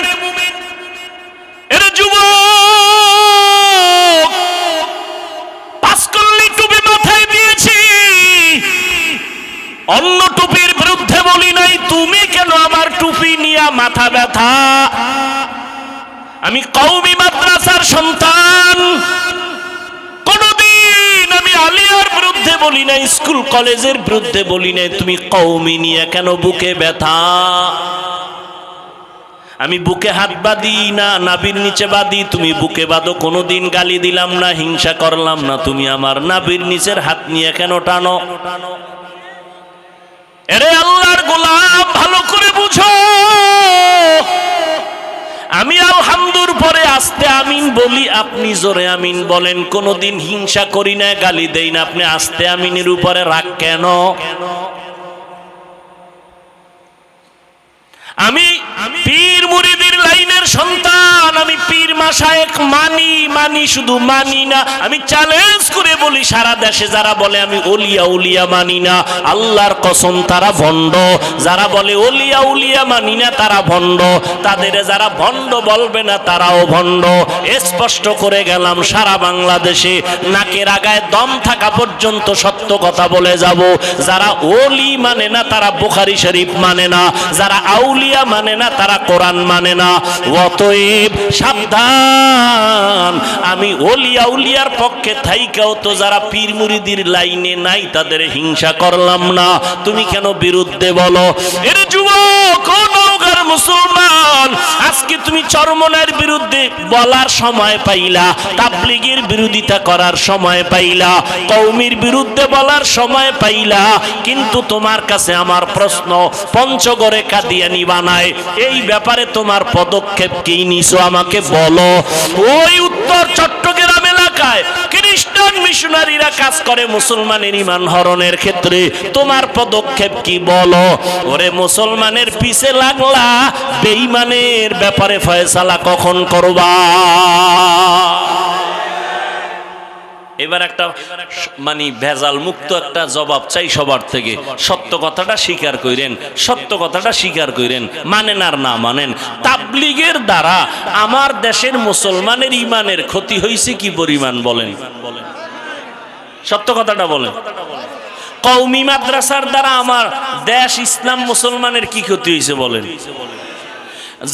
এর যুবক, পাঁচকল্লি টুপি মাথায় দিয়েছি, অন্য টুপির বিরুদ্ধে বলি নাই, তুমি কেন আমার টুপি নিয়ে মাথা ব্যথা? আমি কওমি মাদ্রাসার সন্তান, কোনদিন আমি আলিয়ার বিরুদ্ধে বলি নাই, স্কুল কলেজের বিরুদ্ধে বলি নাই, তুমি কওমি নিয়ে কেন বুকে ব্যথা? আমি বুকে হাত বাঁধি না, নাভির নিচে বাঁধি, তুমি বুকে বাঁধো। কোনোদিন গালি দিলাম না, হিংসা করলাম না, তুমি আমার নাভির নিচের হাত নিয়ে কেন টানো? এরে আল্লাহর গোলাম, ভালো করে বুঝো, আমি আলহামদুর পরে আস্তে আমিন বলি, আপনি জোরে আমিন বলেন। কোনোদিন হিংসা করি না, গালি দেই না, আপনি আস্তে আমিনের উপরে রাগ কেন? আমি পীর মুরিদের লাইনের সন্তান, আমি পীর মাশায়েখ মানি, শুধু মানি না, আমি চ্যালেঞ্জ করে বলি, সারা দেশে যারা বলে আমি ওলিয়া উলিয়া মানি না, আল্লাহর কসম তারা ভণ্ড। যারা বলে ওলিয়া উলিয়া মানি না তারা ভণ্ড, তাদের যারা ভণ্ড বলবে না তারাও ভণ্ড। স্পষ্ট করে গেলাম, সারা বাংলাদেশে নাকের আগায় দম থাকা পর্যন্ত সত্য কথা বলে যাব। যারা ওলি মানে না তারা বুখারী শরীফ মানে না, যারা আউলিয়া মানে না তারা কোরআন মানে না। অতএব সাবধান, আমি ওলিয়া উলিয়ার পক্ষে থাইকাও তো যারা পীর মুরিদির লাইনে নাই তাদের হিংসা করলাম না, তুমি কেন বিরুদ্ধে বলো? এর যুবক, ও নওগাঁর মুসলমান, আজকে তুমি চরমনার বিরুদ্ধে বলার সময় পাইলা, তাবলীগের বিরোধিতা করার সময় পাইলা, কওমির বিরুদ্ধে বলার সময় পাইলা, কিন্তু তোমার কাছে আমার প্রশ্ন, পঞ্চগড়ে কাদিয়ানি বানায়, এই ব্যাপারে তোমার পদক্ষেপ কি নিছো আমাকে বলো। ওই উত্তর চট্টগ্রাম এলাকায় খ্রিস্টান মিশনারিরা কাজ করে মুসলমানের ঈমান হরণের ক্ষেত্রে, তোমার পদক্ষেপ কি বলো? ওরে মুসলমানের পিছে লাগলা, বেঈমানের ব্যাপারে ফয়সালা কখন করবা? এবার একটা মানে ভেজাল মুক্ত একটা জবাব চাই সবার থেকে। সত্য কথাটা স্বীকার করেন, সত্য কথাটা স্বীকার করেন, মানেন আর না মানেন, তাবলীগের দ্বারা আমার দেশের মুসলমানের ঈমানের ক্ষতি হয়েছে কি পরিমাণ বলেন? সত্য কথাটা বলেন। কওমি মাদ্রাসার দ্বারা আমার দেশ ইসলাম মুসলমানের কি ক্ষতি হয়েছে বলেন?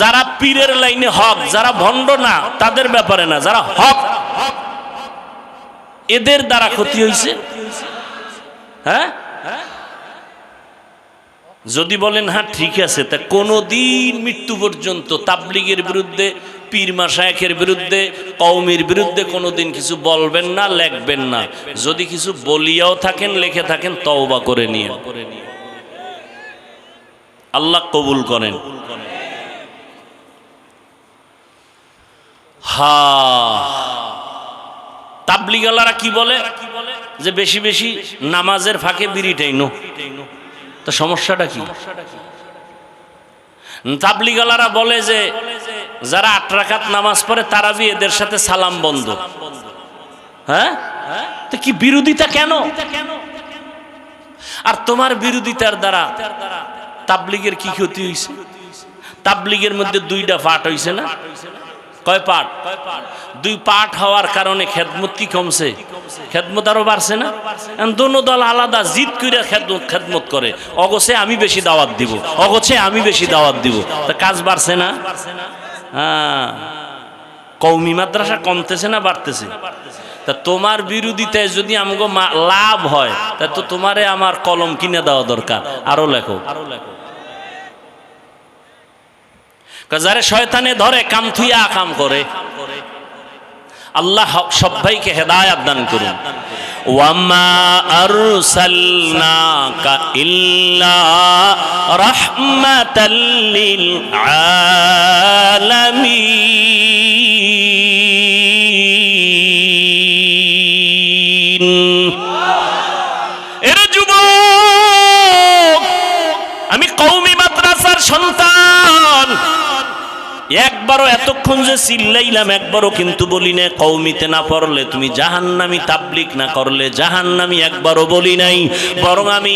যারা পীরের লাইনে হক, যারা ভণ্ড না তাদের ব্যাপারে না, যারা হক এদের দ্বারা ক্ষতি হয়েছে। হ্যাঁ, যদি বলেন হ্যাঁ ঠিক আছে, তা কোনদিন মৃত্যু পর্যন্ত তাবলীগের বিরুদ্ধে, পীর মাশায়েখের বিরুদ্ধে, কওমির বিরুদ্ধে কোনদিন কিছু বলবেন না, লেখবেন না। যদি কিছু বলিয়াও থাকেন, লিখে থাকেন, তওবা করে নিয়ে, আল্লাহ কবুল করেন। তাবলীগওয়ালারা কি বলে যে বেশি বেশি নামাজের ফাঁকে বিড়ি টাইনো, তো সমস্যাটা কি? তাবলীগওয়ালারা বলে যে যারা 8 রাকাত নামাজ পড়ে তারাবি, এদের সাথে সালাম বন্ধ। হ্যাঁ, তো কি বিরোধিতা কেন? আর তোমার বিরোধিতার দ্বারা তাবলীগের কি ক্ষতি হয়েছে? তাবলীগের মধ্যে 2টা পার্ট হয়েছে না? কয় পার্ট? 2 পার্ট হওয়ার কারণে খেদমত কি কমছে? খেদমত আরো বাড়ছে না? দোনো দল আলাদা জিদ করে খেদমত করে, অগোছে আমি বেশি দাওয়াত দিব, অগোছে আমি বেশি দাওয়াত দিব, তা কাজ বাড়ছে না? হ্যাঁ, কওমি মাদ্রাসা কমতেছে না বাড়তেছে? তা তোমার বিরোধিতায় যদি আমগো লাভ হয়, তা তো তোমারে আমার কলম কিনে দেওয়া দরকার, আরো লেখো। যারে শয়তানে ধরে কাম থুইয়া কাম করে। আল্লাহ সবাইকে হেদায়েত দান করুন। ওয়ামা আরসালনাকা ইল্লা রাহমাতাল লিল আলামিন। এর যুবক, আমি কওমি মাদ্রাসার সন্তান, একবারও এতক্ষণ যে চিল্লাইলাম একবারও কিন্তু বলি না কওমিতে না পড়লে তুমি জাহান্নামী, তাবলীগ না করলে জাহান্নামী, একবারও বলি নাই। বরং আমি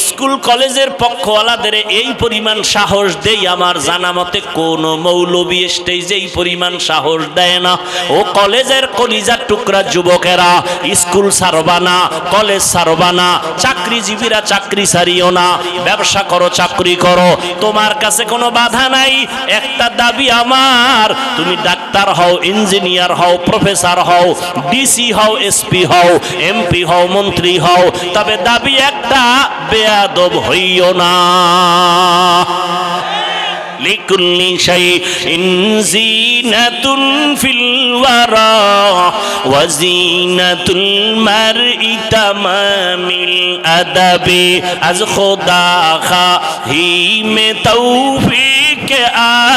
স্কুল কলেজের পক্ষওয়ালাদের এই পরিমাণ সাহস দেই, আমার জানা মতে কোন মৌলবী স্টেজে এই পরিমাণ সাহস দেয় না। ও কলেজের কলিজার টুকরা যুবকেরা, স্কুল ছাড়বা না, কলেজ ছাড়বা না, চাকরিজীবীরা চাকরি ছাড়িও না, ব্যবসা করো, চাকরি করো, তোমার কাছে কোনো বাধা নাই। একটা দাবি আমার, তুমি ডাক্তার হও, ইঞ্জিনিয়ার হও, প্রফেসর হও, ডিসি হও, এসপি হও, এমপি হও, মন্ত্রী হও, তবে দাবি একটা, বেয়াদব হইও না। লিকুল্লি শাইইন জিনাতুন ফিল ওয়ারা ওয়া জিনাতুল মারই তামামিল আদাবি আজ খোদা খাহি মে তৌফিক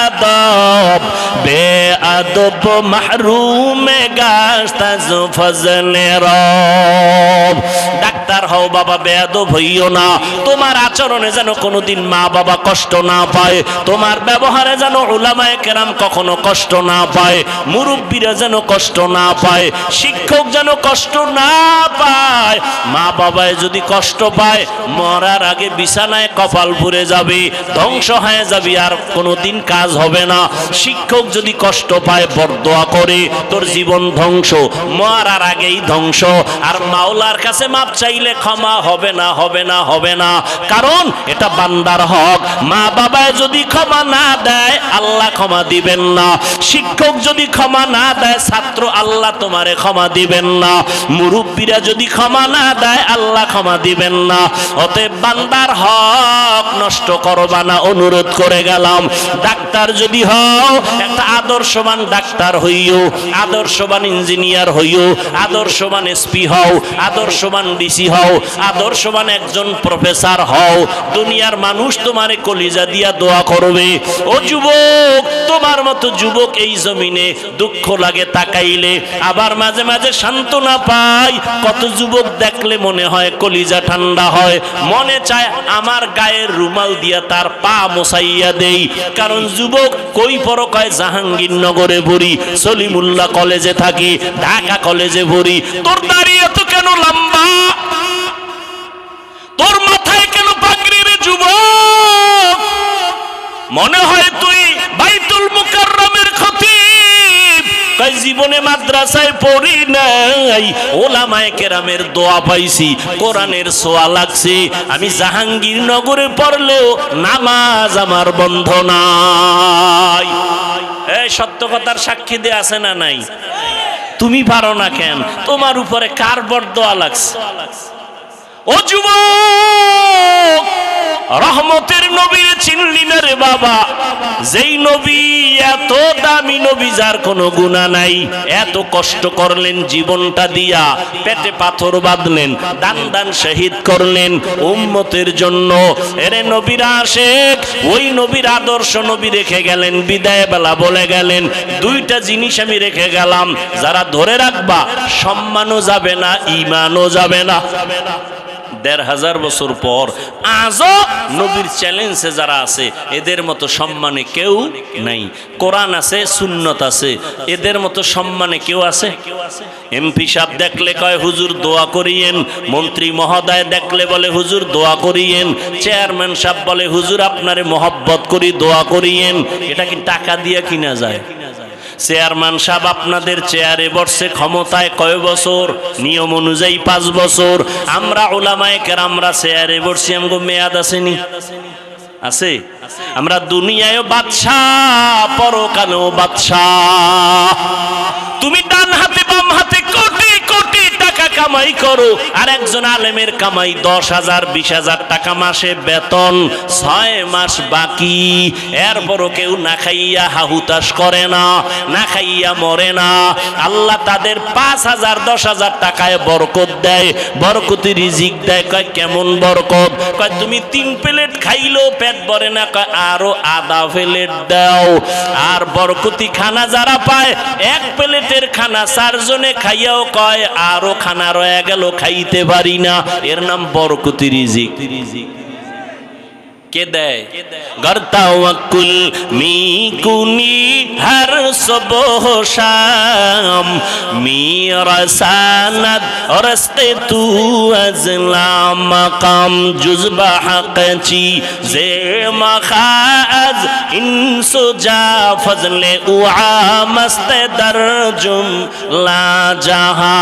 আদব বেআদব মাহরুম গাশত আজ ফজলে রব। ডাক্তার হও বাবা, বেয়াদব হইও না। তোমার আচরণে যেন কোনোদিন মা বাবা কষ্ট না পায়, তোমার ব্যবহারে যেন উলামায়ে কেরাম কখনো কষ্ট না পায়, মুরব্বীরা যেন কষ্ট না পায়, শিক্ষক যেন কষ্ট না পায়। মা বাবায় যদি কষ্ট পায়, মরার আগে বিছানায় কপাল পুড়ে যাবে, ধ্বংস হয়ে যাবে, আর কোনোদিন কাজ হবে না। শিক্ষক যদি কষ্ট পায়, বরদোয়া করে, তোর জীবন ধ্বংস, মরার আগেই ধ্বংস। আর মাওলার কাছে মাপ চাইলে ক্ষমা হবে না, হবে না, হবে না, কারণ এটা বান্দার হক। মা বাবায় যদি ক্ষমা না দেয়, আল্লাহ ক্ষমা দিবেন না। শিক্ষক যদি ক্ষমা না দেয়, ছাত্র আল্লাহ তোমারে ক্ষমা দিবেন না। মুরব্বীরা যদি ক্ষমা না দেয়, আল্লাহ ক্ষমা দিবেন না। অতএব বান্দার হক নষ্ট করবা না, অনুরোধ করে গেলাম। ডাক্তার যদি হও, একটা আদর্শবান ডাক্তার হইও, আদর্শবান ইঞ্জিনিয়ার হইও, আদর্শবান এসপি হও, আদর্শবান ডিসি হও, আদর্শবান একজন প্রফেসর হও। দুনিয়ার মানুষ তোমারে কলিজা দিয়া দোয়া করবে। ও যুবক, তোমার মতো যুবক এই জমিনে দুঃখ লাগে তাকাইলে, আবার মাঝে মাঝে সান্ত্বনা পাই। কত যুবক দেখলে মনে হয় কলিজা ঠান্ডা হয়, মনে চায় আমার গায়ের রুমাল দিয়া তার পা মোছাইয়া দেই। কারণ যুবক কই পড়ো, কয় জাহাঙ্গীরনগরে ভরি, সলিমুল্লাহ কলেজে থাকি, ঢাকা কলেজে ভরি। তোর দাঁড়িয়ে তো কেন লম্বা, তোর মাথায় কেন পাগড়ি রে যুবক? মনে হয় তুই বাইতুল মুকাররমের খতিব। কয় জীবনে মাদ্রাসায় পড়ি নাই, ওলামায়ে কেরামের দোয়া পাইছি, কোরআনের ছোঁয়া লাগছে। আমি জাহাঙ্গীরনগরে পড়লেও নামাজ আমার বন্ধ নাই। এই সত্য কথার সাক্ষী দিয়ে আছে না নাই? তুমি পারো না কেন? তোমার উপরে কার বরদোয়া লাগছে? ও যুবক, রহমতের নবীর চিনলি না রে বাবা? যেই নবী এত দামি নবী, যার কোনো গুনাহ নাই, এত কষ্ট করলেন জীবনটা দিয়া, পেটে পাথর বাঁধলেন, দান দান শহীদ করলেন উম্মতের জন্য। এরে নবীর আশিক, ওই নবীর আদর্শ নবী রেখে গেলেন, বিদায় বেলা বলে গেলেন, দুইটা জিনিস আমি রেখে গেলাম, যারা ধরে রাখবা সম্মানও যাবে না, ঈমানও যাবে না। ১৫০০ বছর পর আজও নবীর চ্যালেঞ্জে যারা আছে, এদের মতো সম্মানে কেউ নাই। কোরআন আছে, সুন্নত আছে, এদের মতো সম্মানে কেউ আছে? এমপি সাহেব দেখলে কয় হুজুর দোয়া করিয়েন, মন্ত্রী মহোদয় দেখলে বলে হুজুর দোয়া করিয়েন, চেয়ারম্যান সাহেব বলে হুজুর আপনারে মহব্বত করি, দোয়া করিয়েন। এটা কি টাকা দিয়ে কিনা যায়? চেয়ারম্যান সাহেব আপনাদের চেয়ারে বসছে, ক্ষমতায় কয় বছর? নিয়ম অনুযায়ী 5 বছর। আমরা উলামায়ে কেরামরা চেয়ারে বসছি, আমগো মেয়াদ আসেনি? আছে। আমরা দুনিয়ায়ও বাদশাহ, পরকালেও বাদশাহ। তুমি ডান হাতে বাম হাতে কোটি কোটি টাকা কামাই করো, আর একজন আলেমের কামাই 10,000 20,000 টাকা মাসে বেতন, 6 মাস বাকি। এরপরও কেউ না খাইয়া হাহুতাশ করে না, না খাইয়া মরে না। আল্লাহ তাদের 5,000 10,000 টাকায় বরকত দেয়, বরকতি রিজিক দেয়। কয় কেমন বরকত? কয় তুমি 3 প্লেট খাইলেও পেট ভরে না, কয় আরো আধা প্লেট দাও। আর বরকতি খানা যারা পায়, 1 প্লেটের খানা 4 জনে খাইয়াও কয় আরো খানা রয়ে গেল, খাইতে পারি না। এর নাম বরকতি রিজিক। কে দেয়? গর তাওয়াক্কুল মি কুনি হর সুবহ শাম মি রসানাত রস্তে তু আজলা মাকাম জুজবা হকচি জে মখাজ ইনসুজা ফজলে উআ মস্ত দরজুম লা জাহা।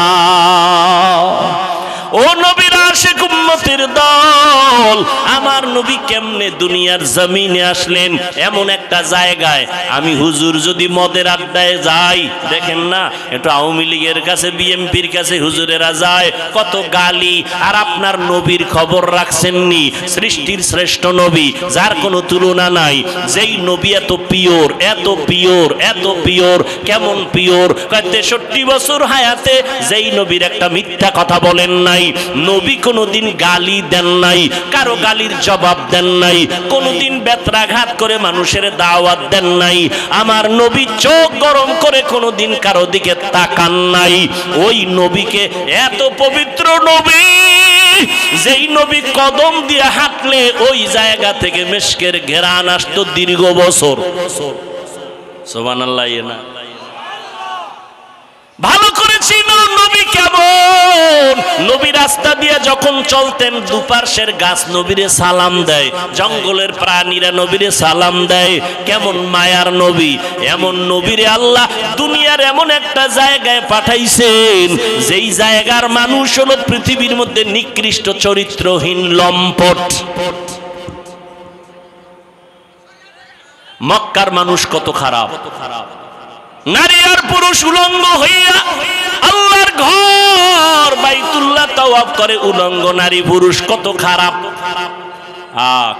ও নবীর আশিক উম্মতের দল, আমার নবী কেমনে দুনিয়ার জমিনে আসলেন? এমন একটা জায়গায় আমি হুজুর যদি মদের আড্ডায় যাই, দেখেন না একটু আওয়ামী লীগের কাছে বিএমপির কাছে হুজুরেরা যায়, কত গালি। আর আপনার নবীর খবর রাখছেননি? সৃষ্টির শ্রেষ্ঠ নবী, যার কোনো তুলনা নাই, যেই নবী এত পিওর, এত পিওর, এত পিওর। কেমন পিওর? 63 বছর হায়াতে যেই নবীর একটা মিথ্যা কথা বলেন নাই, নবী কোনদিন গালি দেন নাই, কারো গালির জবাব দেন নাই, কোনদিন বেত্রাঘাত করে মানুষের দাওয়াত দেন নাই। আমার নবী চোখ গরম করে কোনদিন কারো দিকে তাকান নাই। ওই নবীকে, এত পবিত্র নবী, যেই নবী কদম দিয়ে হাঁটলে ওই জায়গা থেকে মিশকের ঘেরান আসতো দীর্ঘ বছর। সুবহানাল্লাহ। না ভালো করে চিনো নবী কেমন। নবী রাস্তা দিয়ে যখন চলতেন দুপাশের গাছ নবীরে সালাম দেয়, জঙ্গলের প্রাণীরা নবীরে সালাম দেয়। কেমন মায়ার নবী। এমন নবীরে আল্লাহ দুনিয়ার এমন একটা জায়গায় পাঠাইছেন, যেই জায়গার মানুষ হলো পৃথিবীর মধ্যে নিকৃষ্ট চরিত্রহীন লম্পট। মক্কার মানুষ কত খারাপ, নারী আর পুরুষ উলঙ্গ হইয়া আল্লাহর ঘর বাইতুল্লাহ তাওয়াফ করে উলঙ্গ নারী পুরুষ। কত খারাপ।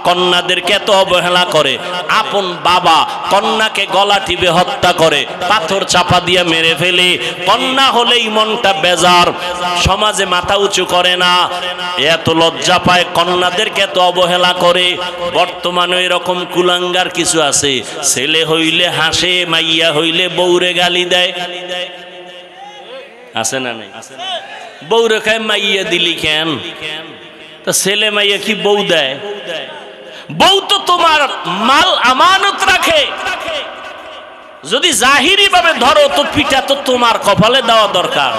কন্যাদেরকে এত অবহেলা করে। আপন বাবা কন্যাকে গলা টিপে হত্যা করে, পাথর চাপা দিয়ে মেরে ফেলে। কন্যা হলেই মনটা বেজার, সমাজে মাথা উঁচু করে না, এত লজ্জা পায়। কন্যাদেরকে এত অবহেলা করে। বর্তমানে এরকম কুলাঙ্গার কিছু আছে, ছেলে হইলে হাসে, মাইয়া হইলে বউরে গালি দেয়। আছে না নাই? বউরে খায় মাইয়া দিলি কেন? তা ছেলে মাইয়া কি বউ দেয়? বউ তো তোমার মাল আমানত রাখে। যদি জাহিরি ভাবে ধরো তো পিঠা তো তোমার কপালে দেওয়া দরকার,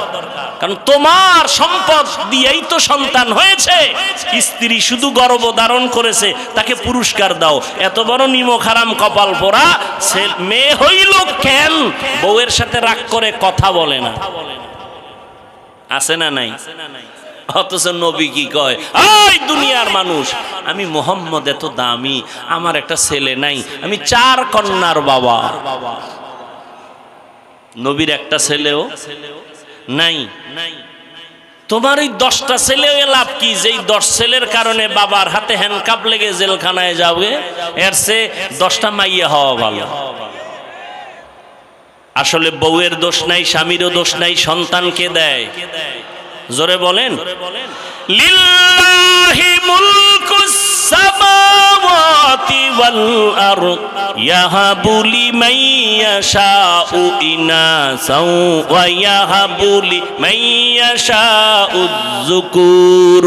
কারণ তোমার সম্পদ দিয়েই তো সন্তান হয়েছে। স্ত্রী শুধু গর্ভধারণ করেছে, তাকে পুরস্কার দাও। এত বড় নিমক হারাম কপাল পোড়া মেয়ে হইল কেন? বউয়ের সাথে রাগ করে কথা বলে না। আছে না নাই? অথচ নবী কি কয়? ওই দুনিয়ার মানুষ, আমি মোহাম্মদ এত দামি, আমার একটা ছেলে নাই, আমি 4 কন্যার বাবা। নবীর একটা ছেলেও নাই। তোমার এই 10টা ছেলে লাভ কি? যেই 10 ছেলের কারণে বাবার হাতে হ্যান্ডকাপ লেগে জেলখানায় যাবে, এর চেয়ে 10টা মাইয়া হওয়া ভালো। আসলে বউয়ের দোষ নাই, স্বামীরও দোষ নাই, সন্তানকে দেয়। জোরে বলেন, লিল্লাহি মুলকুস সামাওয়াতি ওয়াল আরদ ইয়াহাবু লিমান ইয়াশাউ ইনাসাও ওয়া ইয়াহাবু লিমান ইয়াশাউ যুকুর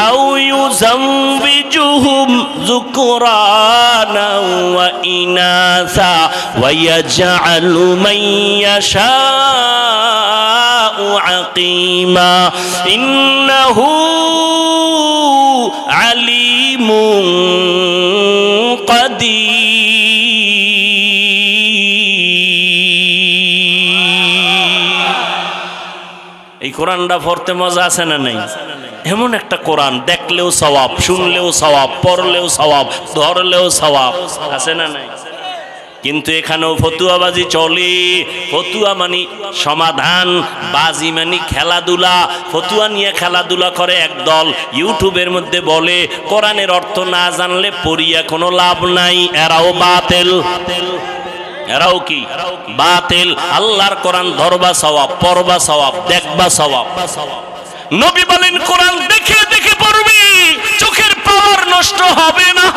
আও ইউযাওবিজুহুম যুকরানা ওয়া ইনাসা ওয়া ইয়াজআলু মান ইয়াশাউ আকিমা ইন্নাহু আলিমুন কাদির। এই কোরআনটা পড়তে মজা আছে না নাই? এমন একটা কোরআন, দেখলেও সওয়াব, শুনলেও সওয়াব, পড়লেও সওয়াব, ধরলেও সওয়াব। আছে না নাই? কিন্তু এখানেও ফতুয়াবাজি চলে। ফতুয়া মানে সমাধান, বাজি মানে খেলাধুলা। ফতুয়া নিয়ে খেলাধুলা করে একদল, ইউটিউবের মধ্যে বলে কোরআনের অর্থ না জানলে পড়িয়া কোনো লাভ নাই। এরাও বাতিল। এরাও কি? বাতিল। আল্লাহর কোরআন ধরবা সওয়াব, পড়বা সওয়াব, দেখবা সওয়াব। নবী বলেন কোরআন দেখে দেখে পড়বি, চোখের পাওয়ার নষ্ট হবে না।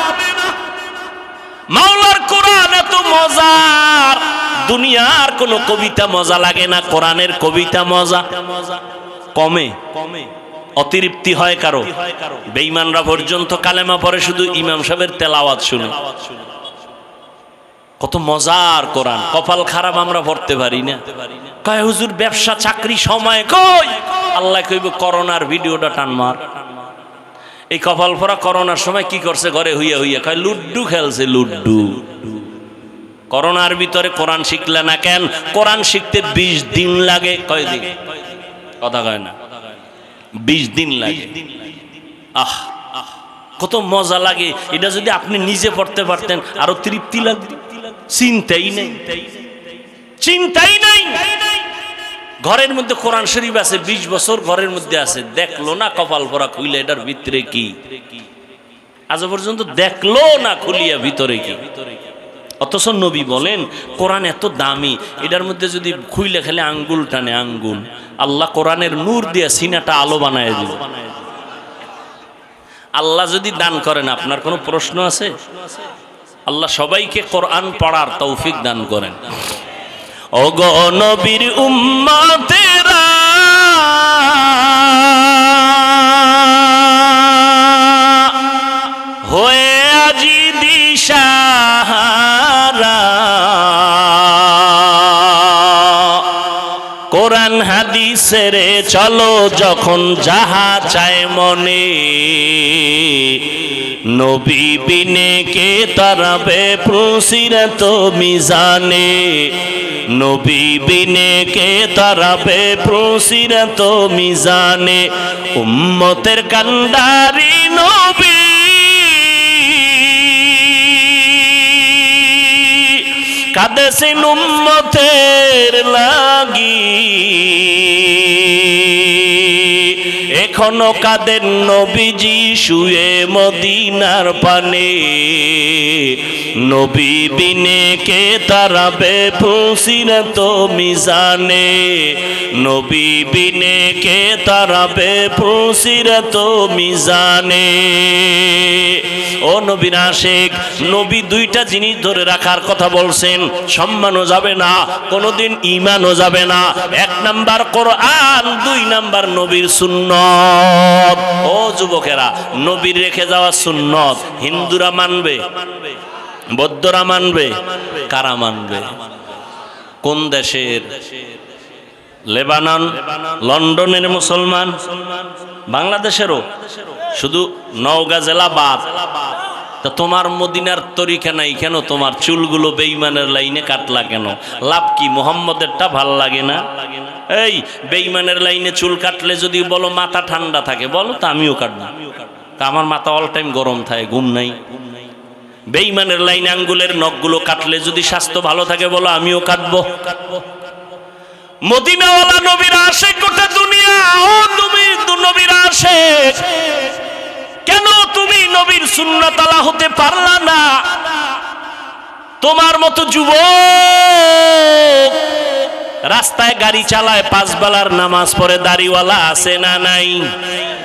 মাওলার কোরআন এত মজার, দুনিয়ার কোন কবিতা মজা লাগে না, কোরআনের কবিতা মজা। কমে অতিরিক্তি হয় কারো? বেঈমানরা পর্যন্ত কালেমা পড়ে শুধু ইমাম সাহেবের তেলাওয়াত শুনে। কত মজার কোরআন! কপাল খারাপ আমরা পড়তে পারি না। কয় হুজুর ব্যবসা চাকরি সময় কই? আল্লাহ কইব করোনার ভিডিওটা টান মার। এই কপাল পরা করোনার সময় কি করছে? ঘরে হইয়া হইয়া কয় লুড্ডু খেলছে, লুড্ডু। করোনার ভিতরে কোরআন শিখলে না কেন? কোরআন শিখতে 20 দিন লাগে। কয় দিন? কথা কয় না, 20 দিন লাগে। আহ কত মজা লাগে! এটা যদি আপনি নিজে পড়তে পারতেন আরো তৃপ্তি লাগবে। চিন্তাই নেই, চিন্তাই নাই। ঘরের মধ্যে কোরআন শরীফ আছে, 20 বছর ঘরের মধ্যে আছে, দেখলো না কপাল পরা খুইলে এটার ভিতরে কি? আজ পর্যন্ত দেখলো না খুলিয়া ভিতরে কি। অথচ নবী বলেন কোরআন এত দামি, এটার মধ্যে যদি খুইলে খেলে আঙ্গুল টানে আঙ্গুল। আল্লাহ কোরআনের নূর দিয়ে সিনাটা আলো বানায় দিল। আল্লাহ যদি দান করেন, আপনার কোনো প্রশ্ন আছে? আল্লাহ সবাইকে কোরআন পড়ার তৌফিক দান করেন। ওগো নবীর উম্মতেরা, হয়ে আজি দিশাহারা, কোরআন হাদিসের চলো যখন যাহা চায় মনে, নবী বিনে কে তারাবে পুসিরত মিজানে, নবী বিনে কে তারাবে পুসিরত মিজানে, উম্মতের কান্ডারি নবী কাঁদেছেন উম্মতের লাগি, এখনো কাঁদেন নবীজি শুয়ে মদিনার পানে, নবী বিনে কে তারাবে পুসিরত মিজানে, নবী বিনে কে তারাবে পুসিরত মিজানে। ও নবীর আশিক, নবী দুইটা জিনিস ধরে রাখার কথা বলছেন, সম্মানও যাবে না, কোনোদিন ঈমানও যাবে না। 1 নাম্বার কোরআন, 2 নাম্বার নবীর সুন্নত। ও যুবকেরা, নবীর রেখে যাওয়া সুন্নত হিন্দুরা মানবে, বৌদ্ধরা মানবে, কারা মানবে? কোন দেশের? লেবানন, লন্ডনের মুসলমান, বাংলাদেশেরও, শুধু নওগাঁ জেলা বাদ। তা তোমার মদিনার তরিকা নাই কেন? তোমার চুলগুলো বেঈমানের লাইনে কাটলা কেন? লাভ কি? মুহাম্মদেরটা ভাল লাগে না? এই বেঈমানের লাইনে চুল কাটলে যদি বলো মাথা ঠান্ডা থাকে, বলো তো আমিও কাটবো। তা আমার মাথা অল টাইম গরম থাকে, ঘুম নাই। বেঈমানের লাইনে আঙ্গুলের নখগুলো কাটলে যদি স্বাস্থ্য ভালো থাকে, বলো আমিও কাটবো। মদিনাওয়ালা নবীর আশিক গোটা দুনিয়া। ও তুমি নবীর আশিক, কেন তুমি নবীর সুন্নতওয়ালা হতে পারলা না? তোমার মতো যুবক রাস্তায় গাড়ি চালায়, 5 বেলার নামাজ পড়ে, দাড়িওয়ালা আছে না নাই?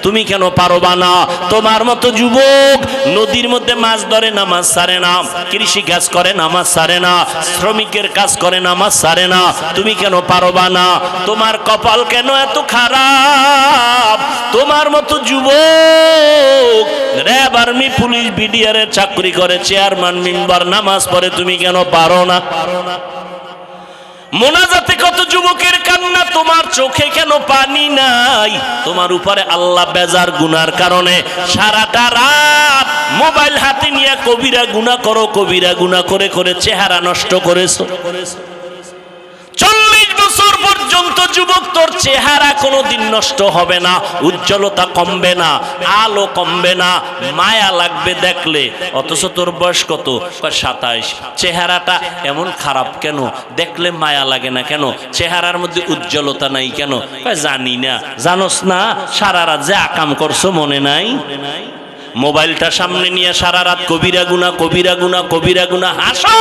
তুমি কেন পারবা না? তোমার মতো যুবক নদীর মধ্যে মাছ ধরে, নামাজ ছাড়ে না, কৃষি কাজ করে, নামাজ ছাড়ে না, শ্রমিকের কাজ করে, নামাজ ছাড়ে না। তুমি কেন পারবা না? তোমার কপাল কেন এত খারাপ? তোমার মতো যুবক র্যাব, আর্মি, পুলিশ, বিডিআর এর চাকরি করে, চেয়ারম্যান, মেম্বার, নামাজ পড়ে, তুমি কেন পারো না? মোনাজাতে কত যুবকের কান্না, তোমার চোখে কেন পানি নাই? তোমার উপরে আল্লাহ বেজার গুনার কারণে সারাটা রাত মোবাইল হাতে নিয়ে কবিরা গুনাহ করো, কবিরা গুনাহ করে করে চেহারা নষ্ট করেছো। 40 বছর পর্যন্ত যুবক তোর চেহারা কোনোদিন নষ্ট হবে না, উজ্জ্বলতা কমবে না, আলো কমবে না, মায়া লাগবে দেখলে। অথচ তোর বয়স কত? 27। চেহারাটা এমন খারাপ কেন? দেখলে মায়া লাগে না কেন? চেহারার মধ্যে উজ্জ্বলতা নাই কেন? জানি না। জানোস না সারা রাত যে আকাম করছো মনে নাই? মোবাইলটা সামনে নিয়ে সারা রাত কবিরা গুনাহ, কবিরা গুনাহ, কবিরা গুনাহ। হাসো,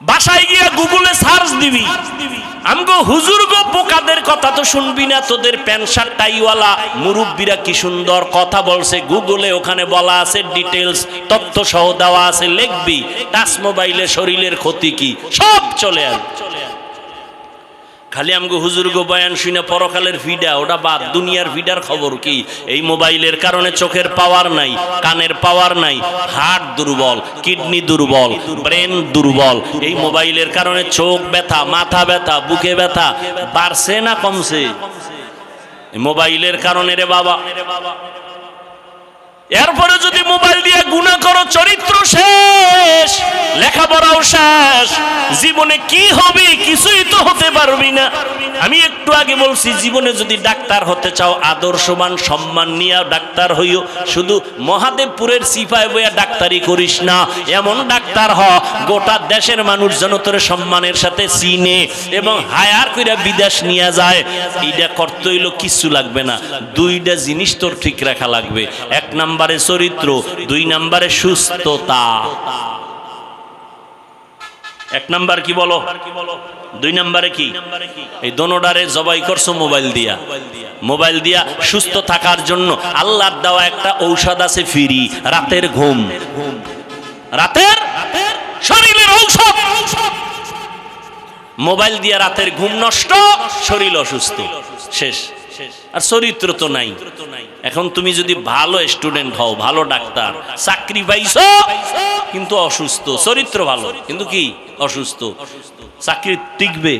বাসায় গিয়া গুগলে সার্চ দিবি, আমগো হুজুর গো পোকাদের কথা তো শুনবি না। তোদের প্যান্ট শার্ট টাইওয়ালা মুরব্বীরা কি সুন্দর কথা বলছে, গুগলে ওখানে বলা আছে, ডিটেলস তথ্য সহ দেওয়া আছে, লিখবি। টাচ মোবাইলে শরীরের ক্ষতি কি, সব চলে আসবে। খালি আমগো হুজুর গো বয়ান শুনে পরকালের ভিডা ওটা বাদ, দুনিয়ার ভিডার খবর কি? এই মোবাইলের কারণে চোখের পাওয়ার নাই, কানের পাওয়ার নাই, হার্ট দুর্বল, কিডনি দুর্বল, ব্রেন দুর্বল। এই মোবাইলের কারণে চোখ ব্যথা, মাথা ব্যথা, বুকে ব্যথা বাড়ছে না কমছে? মোবাইলের কারণে রে বাবা। এরপরে যদি মোবাইল দিয়ে গুনাহ করো, চরিত্র শেষ, লেখাপড়াও শেষ, জীবনে কি হবে কিছুই তো হতে পারবি না। আমি একটু আগে বলছি, জীবনে যদি ডাক্তার হতে চাও আদর্শবান সম্মান নিয়ে ডাক্তার হইও। শুধু মহাদেবপুরের সিপাই বইয়া ডাক্তারি করিস না, এমন ডাক্তার হ গোটা দেশের মানুষ যেন তোর সম্মানের সাথে চিনে এবং হায়ার কইরা বিদেশ নিয়ে যায়। এইটা করতে হইলো কিছু লাগবে না, দুইটা জিনিস তোর ঠিক রাখা লাগবে। এক নম্বরে চরিত্র, দুই নম্বরে সুস্থতা। এক নাম্বার কি বলো, দুই নাম্বারে কি? এই দোনোটারে জবাই করছো মোবাইল দিয়া। মোবাইল দিয়া সুস্থ থাকার জন্য আল্লাহর দেওয়া একটা ঔষধ আছে ফ্রি, রাতের ঘুম। রাতের শরীরের ঔষধ। মোবাইল দিয়া রাতের ঘুম নষ্ট, শরীর অসুস্থ, শেষ। আর চরিত্র তো নাই। এখন তুমি যদি ভালো স্টুডেন্ট হও, ভালো ডাক্তার, চাকরি পাইছো কিন্তু অসুস্থ, চরিত্র ভালো কিন্তু কি অসুস্থ, চাকরি টিকবে?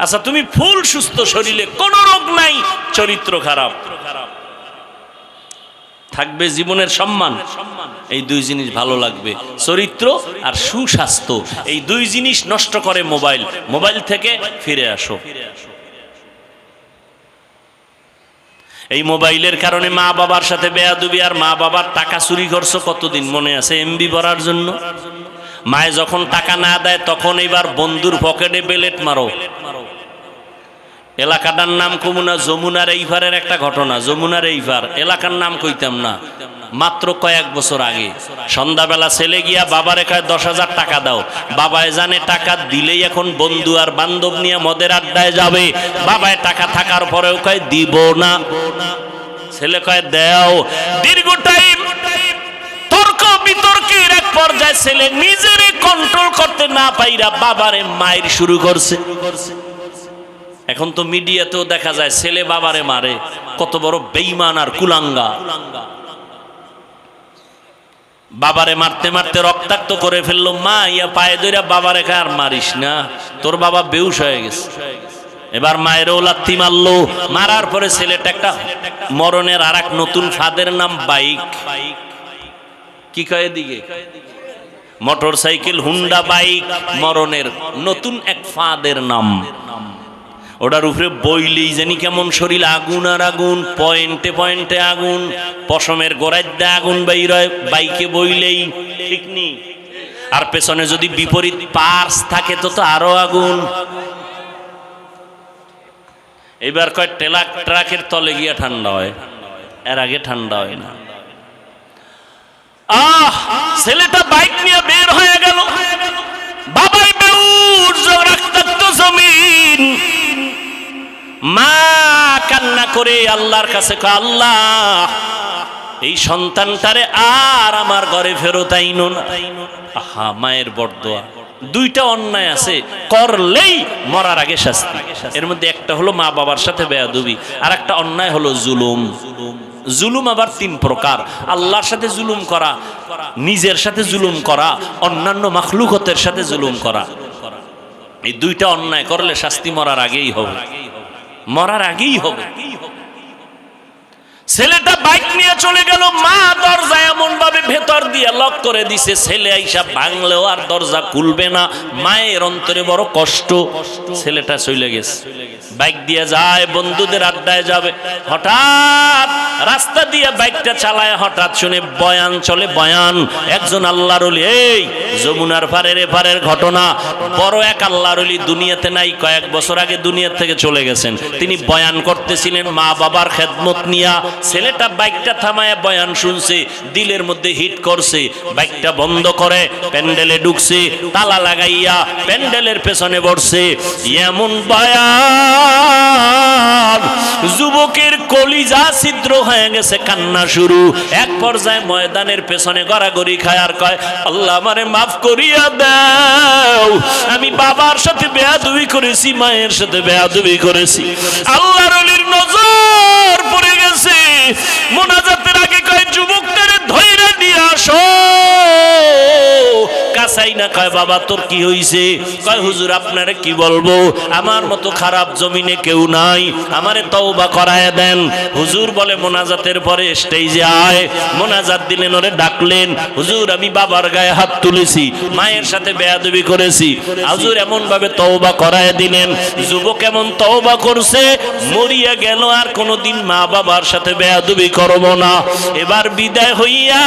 আচ্ছা তুমি ফুল সুস্থ, শরীরে কোনো রোগ নাই, চরিত্র খারাপ, থাকবে জীবনের সম্মান? এই দুই জিনিস ভালো লাগবে, চরিত্র আর সুস্বাস্থ্য। এই দুই জিনিস নষ্ট করে মোবাইল। মোবাইল থেকে ফিরে আসো। এই মোবাইলের কারণে মা বাবার সাথে বেয়াদবি, আর মা বাবার টাকা চুরি করছো কতদিন মনে আছে? এমবি ভরার জন্য। মায়ে যখন টাকা না দেয় তখন এবার বন্ধুর পকেটে বেলেট মারো। এলাকাটার নাম কমুনা, যমুনার এইভারের একটা ঘটনা। যমুনার এইভার এলাকার নাম কইতাম না, মাত্র কয়েক বছর আগে সন্ধ্যাবেলা ছেলে গিয়া বাবারে কয় 10,000 টাকা দাও। বাবায় জানে টাকা দিলেই এখন বন্ধু আর বান্ধব নিয়ে মদের আড্ডায় যাবে। বাবায় টাকা থাকার পরেও কয় দিব না, ছেলে কয় দেও। দীর্ঘ টাইম তর্ক বিতর্কের এক পর্যায়ে ছেলে নিজেরে কন্ট্রোল করতে না পাইরা বাবারে মাইর শুরু করছে। এখন তো মিডিয়াতেও দেখা যায় ছেলে বাবারে মারে, কত বড় বেঈমান আর কুলাঙ্গা। বাবারে মারতে মারতে রক্তাক্ত করে ফেললো। মা ইয়া পায়ে ধরে বাবারে কয় আর মারিস না, তোর বাবা বেহুশ হয়ে গেছে। এবার মায়েরও লাথি মারলো। মারার পরে ছেলেটা একটা মরণের আর এক নতুন ফাঁদের নাম বাইক। কি কয় দিকে? মোটর সাইকেল, হুন্ডা বাইক, মরণের নতুন এক ফাঁদের নাম। ওটার উপরে বইলেই জানি কেমন শরীর আগুন আর আগুন, পয়েন্টে পয়েন্টে আগুন, পশমের গোড়ায় আগুন বাইর হয় বাইকে বইলেই, ঠিক নি? আর পেছনে যদি বিপরীত পার্স থাকে তো আরো আগুন। এবার কয় ট্রাকের তলে গিয়া ঠান্ডা হয়, এর আগে ঠান্ডা হয় না। ছেলেটা বাইক নিয়ে বের হয়ে গেল। বাবাই বেউর রক্তাক্ত জমিন। মা কান্না করে আল্লাহর কাছে কয়, আল্লাহ এই সন্তানটারে আর আমার ঘরে ফেরত আইনো না। আহা, মায়ের বরদোয়া। দুইটা অন্যায় আছে, করলেই মরার আগে শাস্তি। এর মধ্যে একটা হলো মা বাবার সাথে বেয়াদবি, আর একটা অন্যায় হলো জুলুম। জুলুম আবার তিন প্রকার: আল্লাহর সাথে জুলুম করা, নিজের সাথে জুলুম করা, অন্যান্য মাখলুকতের সাথে জুলুম করা। এই দুইটা অন্যায় করলে শাস্তি মরার আগেই হবে, মরার আগেই হবে। ছেলেটা বাইক নিয়ে চলে গেল। মা দরজা এমন ভাবে ভেতর দিয়ে লক করে দিছে, ছেলে আইসা ভাঙলেও আর দরজা খুলবে না। মায়ের অন্তরে বড় কষ্ট। ছেলেটা চলে গেছে, বাইক দিয়ে যায়, বন্ধুদের আড্ডায় যাবে। হঠাৎ রাস্তা দিয়ে বাইকটা চালায়, হঠাৎ শুনে বয়ান চলে। বয়ান একজন আল্লাহর ওলি, এই যমুনার পারের এপারের ঘটনা। বড় এক আল্লাহর ওলি দুনিয়াতে নাই, কয়েক বছর আগে দুনিয়া থেকে চলে গেছেন। তিনি বয়ান করতেছিলেন মা বাবার খেদমত নিয়া। ছেলেটা বাইকটা থামায় বয়ান শুনছে, দিলের মধ্যে হিট করছে। বাইকটা বন্ধ করে প্যান্ডেলে ঢুকছে, তালা লাগাইয়া প্যান্ডেলের পেছনে বসছে। এমন বয়ান যুবকের কলিজা ছিদ্র হয়ে গেছে, কান্না শুরু। এক পর্যায়ে ময়দানের পেছনে গড়াগড়ি খায় আর কয়, আল্লাহ আমারে মাফ করিয়া দাও, আমি বাবার সাথে বেয়াদবি করেছি, মায়ের সাথে বেয়াদবি করেছি। আল্লাহর ওলির নজর পড়ে গেছে। মোনাজাতের আগে কয়, যুবকটারে ধইরা নিয়ে আসো। কাছাই না, কয় বাবা তোর কি হইছে? কয় হুজুর আপনারে কি বলবো, আমার মতো খারাপ জমিনে কেউ নাই, আমারে তওবা করায় দেন। হুজুর বলে মোনাজাতের পরে স্টেজে আয়। মোনাজাত দিলেন, ওরে ডাকলেন, হুজুর আমি বাবার গায়ে হাত তুলেছি, মায়ের সাথে বেয়াদবি করেছি। হুজুর এমন ভাবে তওবা করায় দিলেন। যুবক এমন তওবা করছে, মরিয়া গেল, আর কোনোদিন মা বাবার সাথে বেয়াদবি করব না। এবার বিদায় হইয়া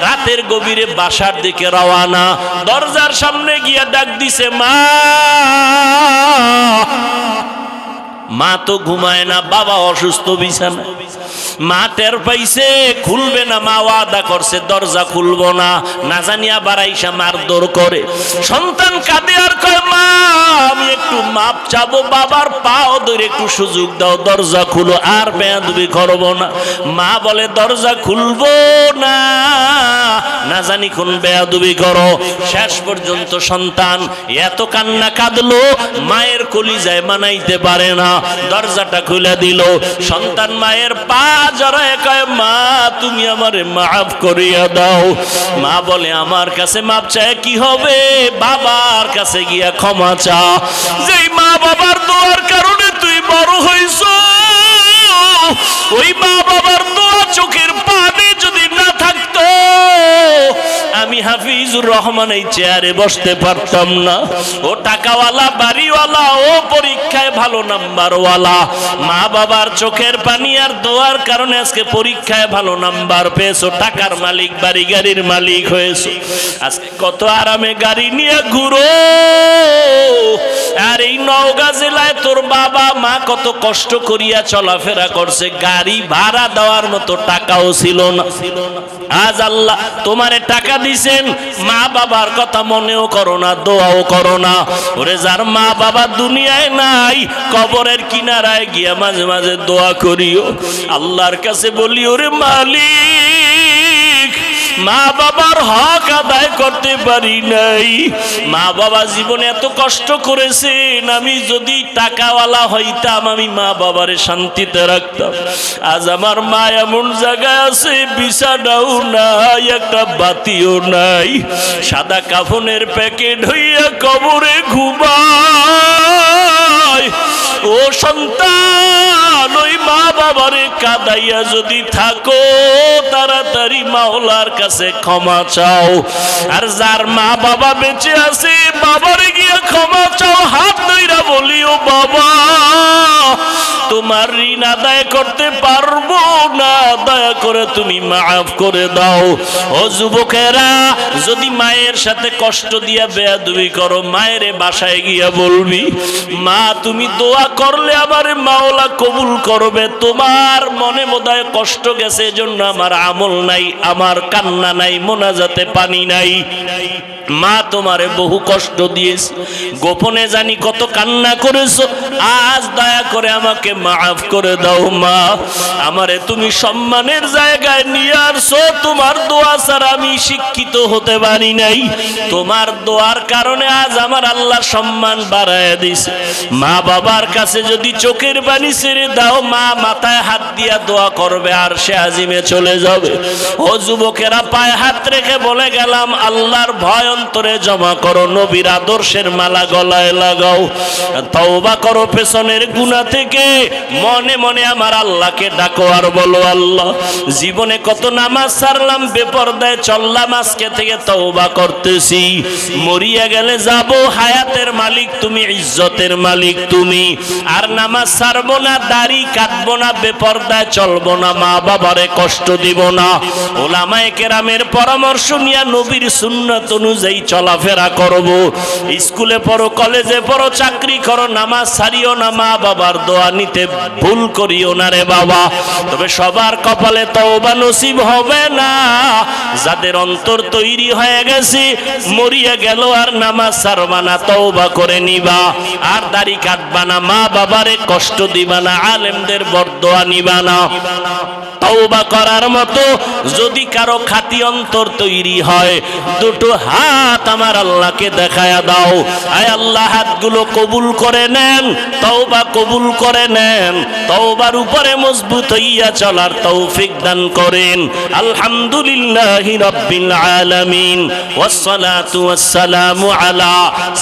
রাতের গভীরে বাসার দিকে রওয়ানা। দরজার সামনে গিয়া ডাক দিছে, মা। মা তো ঘুমায় না, বাবা অসুস্থ বিছানা। মা টের পাইছে, খুলবে না। মা ওয়াদা করছে দরজা খুলবো না, না জানিয়া বাড়াইসা মারধর করে। সন্তান কাঁদে আর কয়, মা আমি একটু মাপ চাবো, বাবার পাও ধরে একটু সুযোগ দাও, দরজা খুলো, আর বেয়াদবি করবো না। মা বলে দরজা খুলবো না, না জানি কোন বেয়াদবি করো। শেষ পর্যন্ত সন্তান এত কান্না কাঁদলো, মায়ের কলিজায় মানাইতে পারে না, দরজাটা খুলে দিল। সন্তান মায়ের পা জড়ায় কয়, মা তুমি আমারে মাফ করিয়া দাও। মা বলে আমার কাছে মাপ চায় কি হবে, বাবার কাছে গিয়া ক্ষমা চা। যেই মা বাবার দোয়ার কারণে তুই বড় হইছ, ওই মা বাবার দোয়া চোখের পানি যদি না থাকতো, আমি হাফিজুর রহমান এই চেয়ারে বসতে পারতাম না। ও টাকাওয়ালা, বাড়িওয়ালা, ও পরীক্ষায় ভালো নাম্বারওয়ালা। মা বাবার চোখের পানি আর দোয়ার কারণে আজকে পরীক্ষায় ভালো নাম্বার পেয়েছো, টাকার মালিক, বাড়ি গাড়ির মালিক হয়েছো। আজকে কত আরামে গাড়ি নিয়ে ঘুরো। আর এই নওগাঁ জেলায় তোর বাবা মা কত কষ্ট করিয়া চলাফেরা করছে, গাড়ি ভাড়া দেওয়ার মতো টাকাও ছিল না। আজ আল্লাহ তোমারে টাকা দিছেন, মা বাবার কথা মনেও করো না, দোয়াও করো না। ওরে যার মা বাবা দুনিয়ায় নাই, কবরের কিনারায় গিয়া মাঝে মাঝে দোয়া করিও, আল্লাহর কাছে বলি, ওরে মালিক মা বাবার হক আদায় করতে পারি নাই, মা বাবা জীবনে এত কষ্ট করেছেন, আমি যদি টাকাওয়ালা হইতাম আমি মা বাবারে শান্তিতে রাখতাম। আজ আমার মা এমন জায়গায় আছে, বিছানাও নাই, একটা বাতিও নাই, সাদা কাফনের প্যাকেট হইয়া কবরে ঘুমায়। ও সন্তান, ওই মা বাবারে কাঁদাইয়া যদি থাকো, তাড়াতাড়ি মাওলার কাছে ক্ষমা চাও। আর যার মা বাবা বেঁচে আছে, বাবারে গিয়া ক্ষমা চাও, হাত ধইরা বলিও, বাবা তোমার ঋণ আদায় করতে পারবো না, দয়া করে তুমি মাফ করে দাও। ও যুবকেরা, যদি মায়ের সাথে কষ্ট দিয়া বেয়াদবি করো, মায়ের বাসায় গিয়া বলবি, মা তুমি দোয়া করলে আমারে মাওলা কবুল করবে, তোমার মনে বোধহয় কষ্ট গেছে, এজন্য আমার আমল নাই, আমার কান্না নাই, মোনাজাতে পানি নাই। মা তোমারে বহু কষ্ট দিয়েছে, গোপনে জানি কত কান্না করেছো, আজ দয়া করে আমাকে মাফ করে দাও। মা আমারে তুমি সম্মানের জায়গায় নিয়ে আসছো, তোমার দোয়া ছাড়া আমি শিক্ষিত হতে পারি নাই, তোমার দোয়ার কারণে আজ আমার আল্লাহ সম্মান বাড়ায় দিছে। মা বাবার কাছে যদি চোখের পানি ছেড়ে দাও, মা মাথায় হাত দিয়া দোয়া করবে, আর সে আজিমে চলে যাবে। ও যুবকেরা, পায়ে হাত রেখে বলে গেলাম, আল্লাহর ভয় অন্তরে জমা করো, নবীর আদর্শের মালা গলায় লাগাও, তওবা করো পেছনের গুনাহ থেকে, মনে মনে আমার আল্লাহকে ডাকো আর বলো, আল্লাহ জীবনে কত নামাজ ছাড়লাম, বেপরদায় চললাম, আজকে থেকে তওবা করতেছি, মরিয়া গেলে যাব, হায়াতের মালিক তুমি, ইজ্জতের মালিক তুমি, আর নামাজ ছাড়বো না, দাড়ি কাটবো না, বেপরদায় চলবো না, মা বাবারে কষ্ট দিব না। ওলামায়ে কেরামের পরামর্শ নিয়ে নবীর সুন্নাত অনুযায়ী চলাফেরা করব। স্কুলে পড়ো, কলেজে পড়ো, চাকরি করো, নামাজ ছাড়িও না, মা বাবার দোয়া নিতে ভুল করিও না রে বাবা। তবে সবার কপালে তওবা নসিব হবে না। যাদের অন্তর তৈরি হয়ে গেছে, মরিয়া গেল আর নামাজ ছাড়বা না, তওবা করে নিবা। আর দাড়ি কাটবা না, মা বাবারে কষ্ট দিবা না, আলেমদের বরদোয়া নিবা না। তওবা করার মতো যদি কারো খাঁটি অন্তর তৈরি হয়, দুটো হাত আমার আল্লাহকে দেখায়া দাও। আয় আল্লাহ, হাতগুলো কবুল করে নেন, তওবা কবুল করে নেন, তওবার উপরে মজবুত হইয়া চলার তৌফিক দান করেন। আলহামদুলিল্লাহি রাব্বিল আলামিন, ওয়াসসালাতু ওয়াসসালামু আলা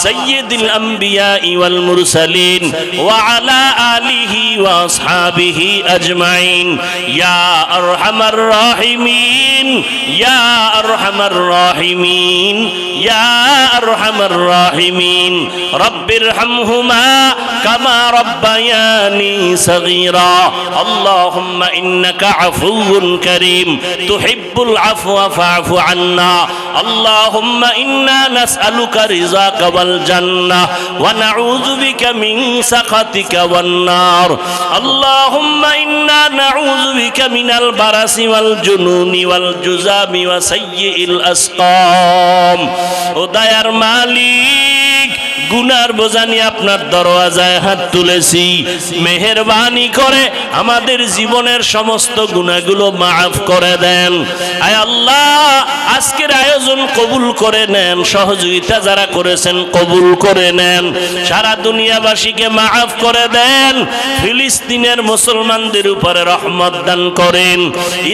সাইয়্যিদিল আমবিয়া ওয়াল মুরসালিন ওয়া আলা আলিহি ওয়া আসহাবিহি আজমাইন। ইয়া আরহামার রাহিমিন, ইয়া আরহামার রাহিমিন, ইয়া আরহামার রাহিমিন। রব্বিরহামহুমা কামা রব্বায়ানি সগীরা। আল্লাহুম্মা ইন্নাকা আফুউন কারীম তুহিব্বুল আফওয়া ফা'ফু আন্না। আল্লাহুম্মা ইন্না নাসআলুকা রিযাকা ওয়াল জান্নাহ ওয়া নাউযু বিকা মিন সাখাতিকা ওয়ান নার। আল্লাহুম্মা ইন্না নাউযু বিকা মিনাল বারাসি ওয়াল জুনুনি ওয়াল জুযামি ওয়া সাইয়্যিল আসকাম। ও দয়ার মালিক, গুনার বোঝা নিয়ে আপনার দরওয়াজায় হাত তুলেছি, মেহেরবানি করে আমাদের জীবনের সমস্ত গুনাহগুলো মাফ করে দেন। আয় আল্লাহ, আজকের আয়োজন কবুল করে নেন, সহযোগিতা যারা করেছেন কবুল করে নেন, সারা দুনিয়াবাসীকে মাফ করে দেন। ফিলিস্তিনের মুসলমানদের উপরে রহমত দান করেন,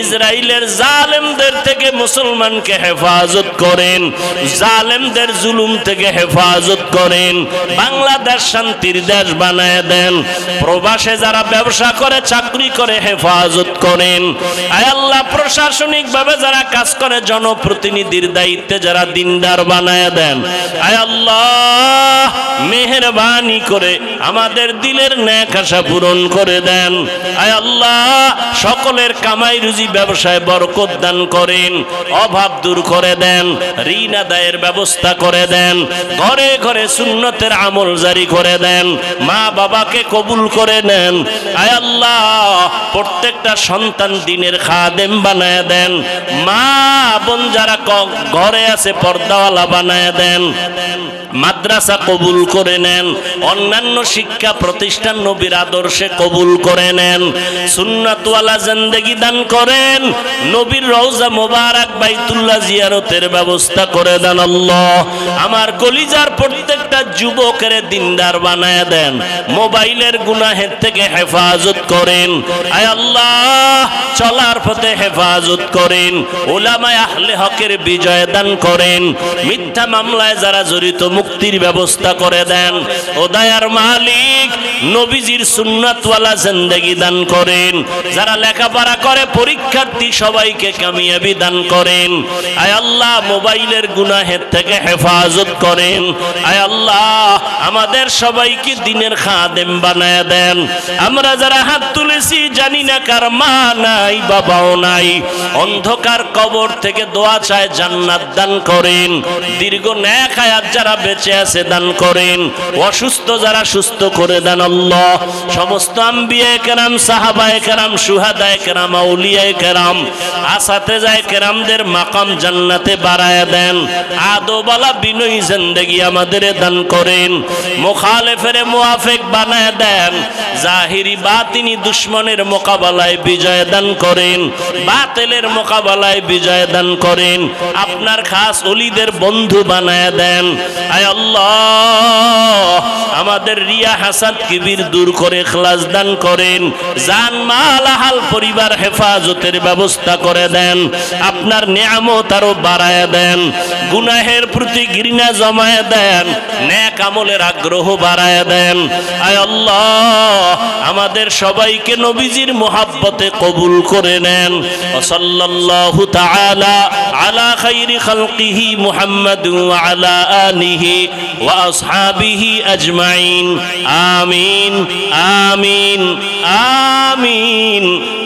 ইসরায়েলের জালেমদের থেকে মুসলমানকে হেফাজত করেন, জালেমদের জুলুম থেকে হেফাজত করেন। বাংলাদেশ শান্তির দেশ বানায় দেন। প্রবাসে যারা ব্যবসা করে, চাকরি করে, হেফাজত করেন। আয় আল্লাহ, প্রশাসনিক ভাবে যারা কাজ করে, জনপ্রতিনিধির দায়িত্বে যারা দিনদার বানায় দেন। আয় আল্লাহ, মেহেরবানি করে আমাদের দিলের নেক আশা পূরণ করে দেন। আয় আল্লাহ, সকলের কামাই রুজি ব্যবসায় বরকত দান করেন, অভাব দূর করে দেন, ঋণ আদায়ের ব্যবস্থা করে দেন, ঘরে ঘরে সুন্নতের আমল জারি করে দেন, মা বাবাকে কবুল করে নেন। আয় আল্লাহ, প্রত্যেকটা সন্তান দিনের খাদেম বানায় দেন, মা বোন যারা ঘরে আছে পর্দাওয়ালা বানায় দেন, মাদ্রাসা কবুল করে নেন, অন্যান্য শিক্ষা প্রতিষ্ঠান নবীর আদর্শে কবুল করে নেন, সুন্নাতওয়ালা জিন্দেগি দান করেন, নবীর রওজা মোবারক বাইতুল্লাহ জিয়ারতের ব্যবস্থা করে দেন। আল্লাহ, আমার কলিজার প্রত্যেকটা যুবকের দিনদার বানায় দেন, মোবাইলের গুনাহের থেকে হেফাজত করেন। আয় আল্লাহ, চলার পথে হেফাজত করেন, উলামায়ে আহলে হকের বিজয় দান করেন, মিথ্যা মামলায় যারা জড়িত মুক্তির ব্যবস্থা করে দেন। ও দয়ার মালিক, নবীজির সুন্নাতওয়ালা জিন্দেগি দান করেন, যারা লেখাপড়া করে পরীক্ষার্থী সবাইকে কামিয়াবি দান করেন। আয় আল্লাহ, মোবাইলের গুনাহের থেকে হেফাজত করেন। আয় আল্লাহ, আমাদের সবাইকে দিনের খাদেম বানায় দেন। আমরা যারা হাত তুলেছি, জানি না কার মা নাই, বাবাও নাই, অন্ধকার কবর থেকে দোয়া চায় জান্নাত দান করেন, দীর্ঘ নেক হায়াত যারা বেঁচে আছে দান করেন, অসুস্থ যারা সুস্থ করে দেন। আল্লাহ, সমস্ত আম্বিয়ায়ে কেরাম, সাহাবায়ে কেরাম, শুহাদায়ে কেরাম, আউলিয়ায়ে কেরাম, আসাতেজায়ে কেরামদের মাকাম জান্নাতে বাড়ায় দেন। আদবওয়ালা বিনয়ী জিন্দেগি আমাদের দান করেন, মুখালেফের মুআফিক বানায় দেন, জাহিরি বাতিনি দুশমনের মোকাবেলায় বিজয় দান করেন, বাতিলের মোকাবেলায় বিজয় দান করেন, আপনার খাস ওলিদের বন্ধু বানায় দেন। আয় আল্লাহ, আমাদের রিয়া হাসাদ কিবির দূর করে ইখলাস দান করেন, জান মাল আহাল পরিবার হেফাজতের ব্যবস্থা করে দেন, আপনার নিয়ামত আরো বাড়ায় দেন, গুনাহের প্রতি ঘৃণা জমায় দেন, নেক আমলের আগ্রহ বাড়ায় দেন। আয় আল্লাহ, আমাদের সবাইকে নবীজির মুহাব্বতে কবুল করে নেন। সাল্লাল্লাহু তাআলা আলা খাইরি খালকিহি মুহাম্মাদ ওয়া আলা আলিহি ওয়া আসহাবিহি আজমাইন। আমিন আমিন আমিন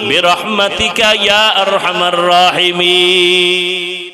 বিরহমাতিকা ইয়া আরহামার রাহিমিন।